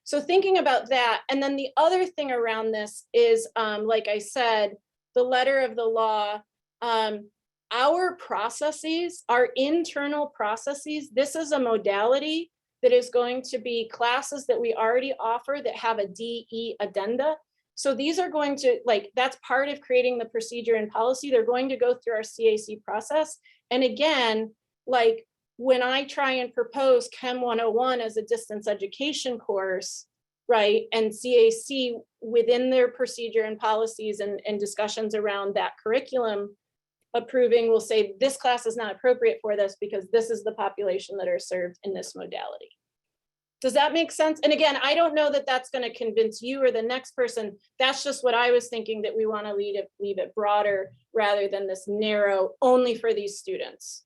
So thinking about that, and then the other thing around this is, like I said, the letter of the law, our processes, our internal processes, this is a modality that is going to be classes that we already offer that have a DE addenda. So these are going to, that's part of creating the procedure and policy. They're going to go through our CAC process. And again, when I try and propose Chem 101 as a distance education course, right, and CAC within their procedure and policies and discussions around that curriculum approving will say this class is not appropriate for this because this is the population that are served in this modality. Does that make sense? And again, I don't know that that's going to convince you or the next person. That's just what I was thinking, that we want to leave it broader rather than this narrow only for these students.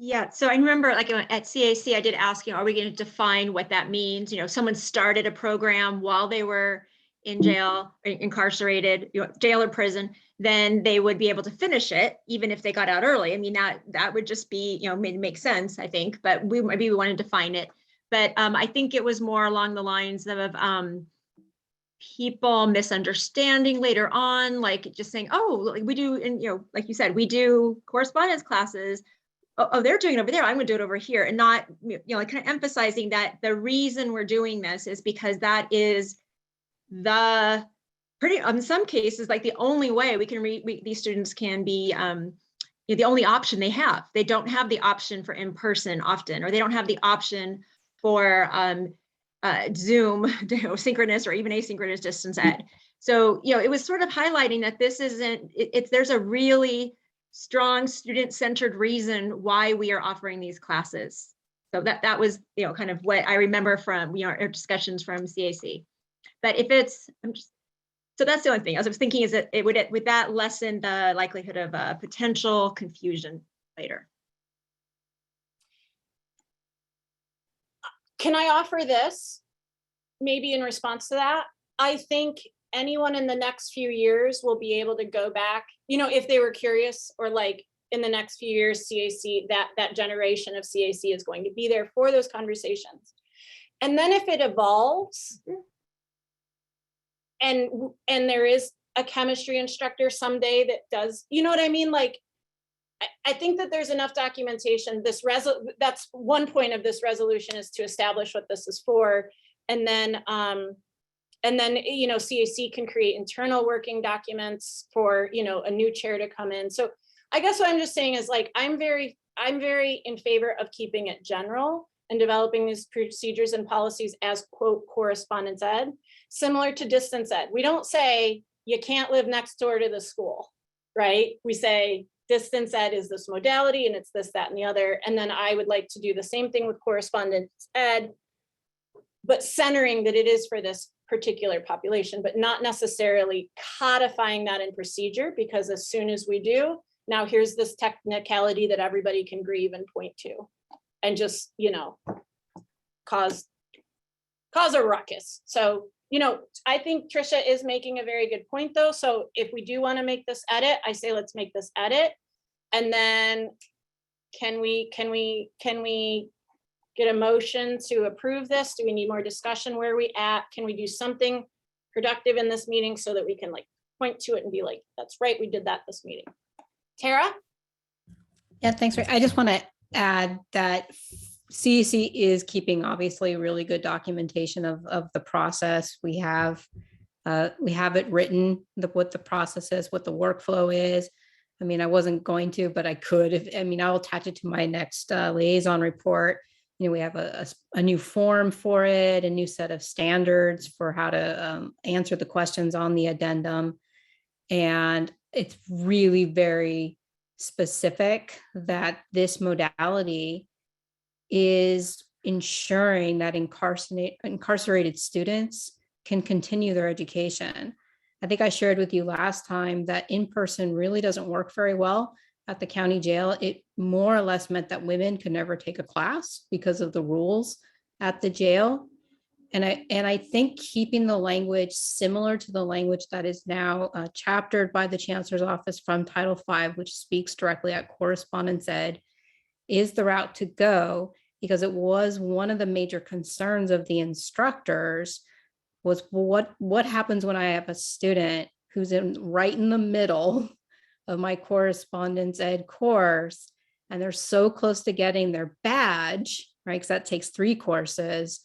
Yeah, so I remember at CAC, I did ask, are we going to define what that means? Someone started a program while they were in jail, incarcerated, jail or prison, then they would be able to finish it, even if they got out early. I mean, that would just be, make sense, I think, but maybe we want to define it. But I think it was more along the lines of people misunderstanding later on, like just saying, oh, we do, and like you said, we do correspondence classes. Oh, they're doing it over there, I'm gonna do it over here, and not, kind of emphasizing that the reason we're doing this is because that is in some cases, like the only way we can these students can be, the only option they have. They don't have the option for in-person often, or they don't have the option for Zoom, synchronous or even asynchronous distance ed. So, it was sort of highlighting that this isn't, there's a really strong student-centered reason why we are offering these classes. So that was, kind of what I remember from, our discussions from CAC. But if it's, so that's the only thing. As I was thinking is that would that lessen the likelihood of potential confusion later? Can I offer this? Maybe in response to that, I think anyone in the next few years will be able to go back, if they were curious, or in the next few years, CAC, that generation of CAC is going to be there for those conversations. And then if it evolves, and there is a chemistry instructor someday that does, you know what I mean? I think that there's enough documentation. That's one point of this resolution, is to establish what this is for. And then CAC can create internal working documents for, a new chair to come in. So I guess what I'm just saying is I'm very in favor of keeping it general and developing these procedures and policies as, quote, correspondence ed, similar to distance ed. We don't say you can't live next door to the school, right? We say distance ed is this modality and it's this, that, and the other. And then I would like to do the same thing with correspondence ed, but centering that it is for this particular population, but not necessarily codifying that in procedure, because as soon as we do, now here's this technicality that everybody can grieve and point to, and just, cause a ruckus. So, I think Trisha is making a very good point though. So if we do want to make this edit, I say, let's make this edit. And then can we get a motion to approve this? Do we need more discussion? Where are we at? Can we do something productive in this meeting so that we can point to it and be like, that's right, we did that this meeting. Tara? Yeah, thanks. I just want to add that CAC is keeping obviously really good documentation of the process. We have it written, what the process is, what the workflow is. I mean, I wasn't going to, but I could. I'll attach it to my next liaison report. We have a new form for it, a new set of standards for how to answer the questions on the addendum. And it's really very specific that this modality is ensuring that incarcerated students can continue their education. I think I shared with you last time that in-person really doesn't work very well at the county jail. It more or less meant that women could never take a class because of the rules at the jail. And I think keeping the language similar to the language that is now chaptered by the Chancellor's Office from Title V, which speaks directly at correspondence ed, is the route to go, because it was one of the major concerns of the instructors was what happens when I have a student who's right in the middle of my correspondence ed course, and they're so close to getting their badge, right? Because that takes 3 courses.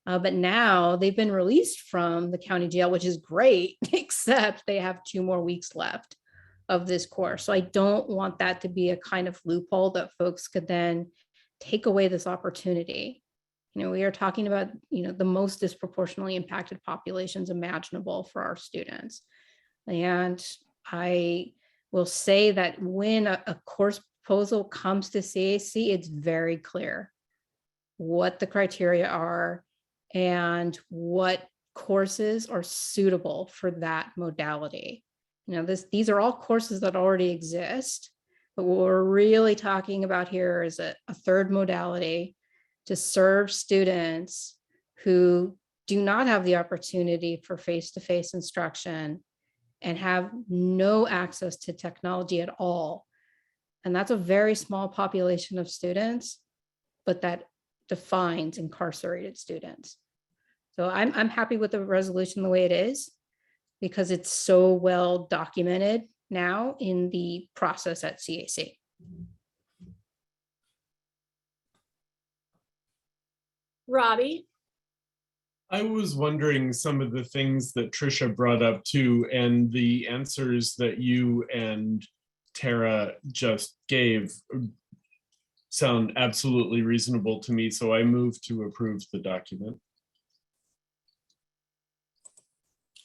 But now they've been released from the county jail, which is great, except they have 2 more weeks left of this course. So I don't want that to be a kind of loophole that folks could then take away this opportunity. You know, we are talking about, you know, the most disproportionately impacted populations imaginable for our students. And I will say that when a course proposal comes to CAC, it's very clear what the criteria are and what courses are suitable for that modality. You know, these are all courses that already exist, but what we're really talking about here is a 3rd modality to serve students who do not have the opportunity for face-to-face instruction and have no access to technology at all. And that's a very small population of students, but that defines incarcerated students. So I'm happy with the resolution the way it is, because it's so well documented now in the process at CAC. Robbie? I was wondering some of the things that Trisha brought up too, and the answers that you and Tara just gave sound absolutely reasonable to me. So I move to approve the document.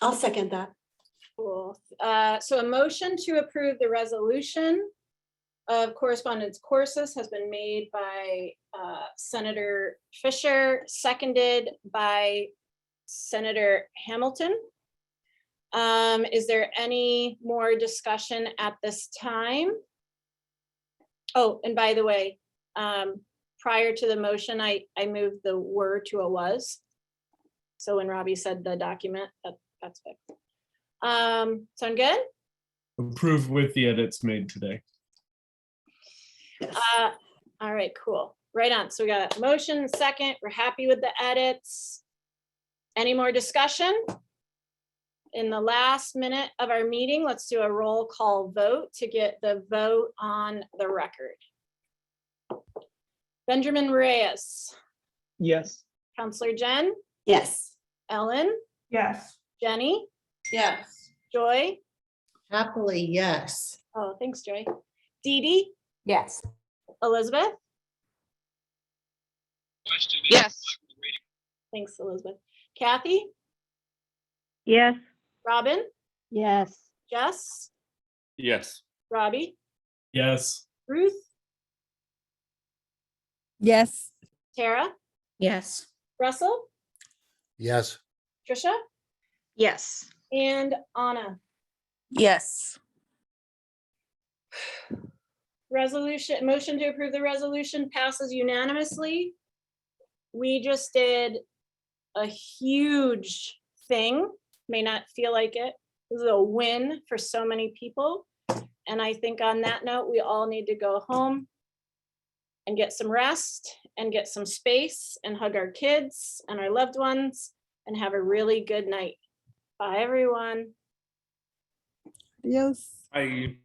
I'll second that. Cool. So a motion to approve the resolution of correspondence courses has been made by Senator Fisher, seconded by Senator Hamilton. Is there any more discussion at this time? Oh, and by the way, prior to the motion, I moved the were to a was. So when Robbie said the document, that's fixed. Sound good? Approve with the edits made today. All right, cool. Right on. So we got a motion, second. We're happy with the edits. Any more discussion? In the last minute of our meeting, let's do a roll call vote to get the vote on the record. Benjamin Reyes. Yes. Counselor Jen. Yes. Ellen. Yes. Jenny. Yes. Joy. Happily, yes. Oh, thanks, Joy. Dee Dee. Yes. Elizabeth. Yes. Thanks, Elizabeth. Kathy. Yes. Robin. Yes. Jess. Yes. Robbie. Yes. Ruth. Yes. Tara. Yes. Russell. Yes. Trisha. Yes. And Anna. Yes. Resolution, motion to approve the resolution passes unanimously. We just did a huge thing, may not feel like it. This is a win for so many people. And I think on that note, we all need to go home and get some rest and get some space and hug our kids and our loved ones and have a really good night. Bye, everyone. Adios. I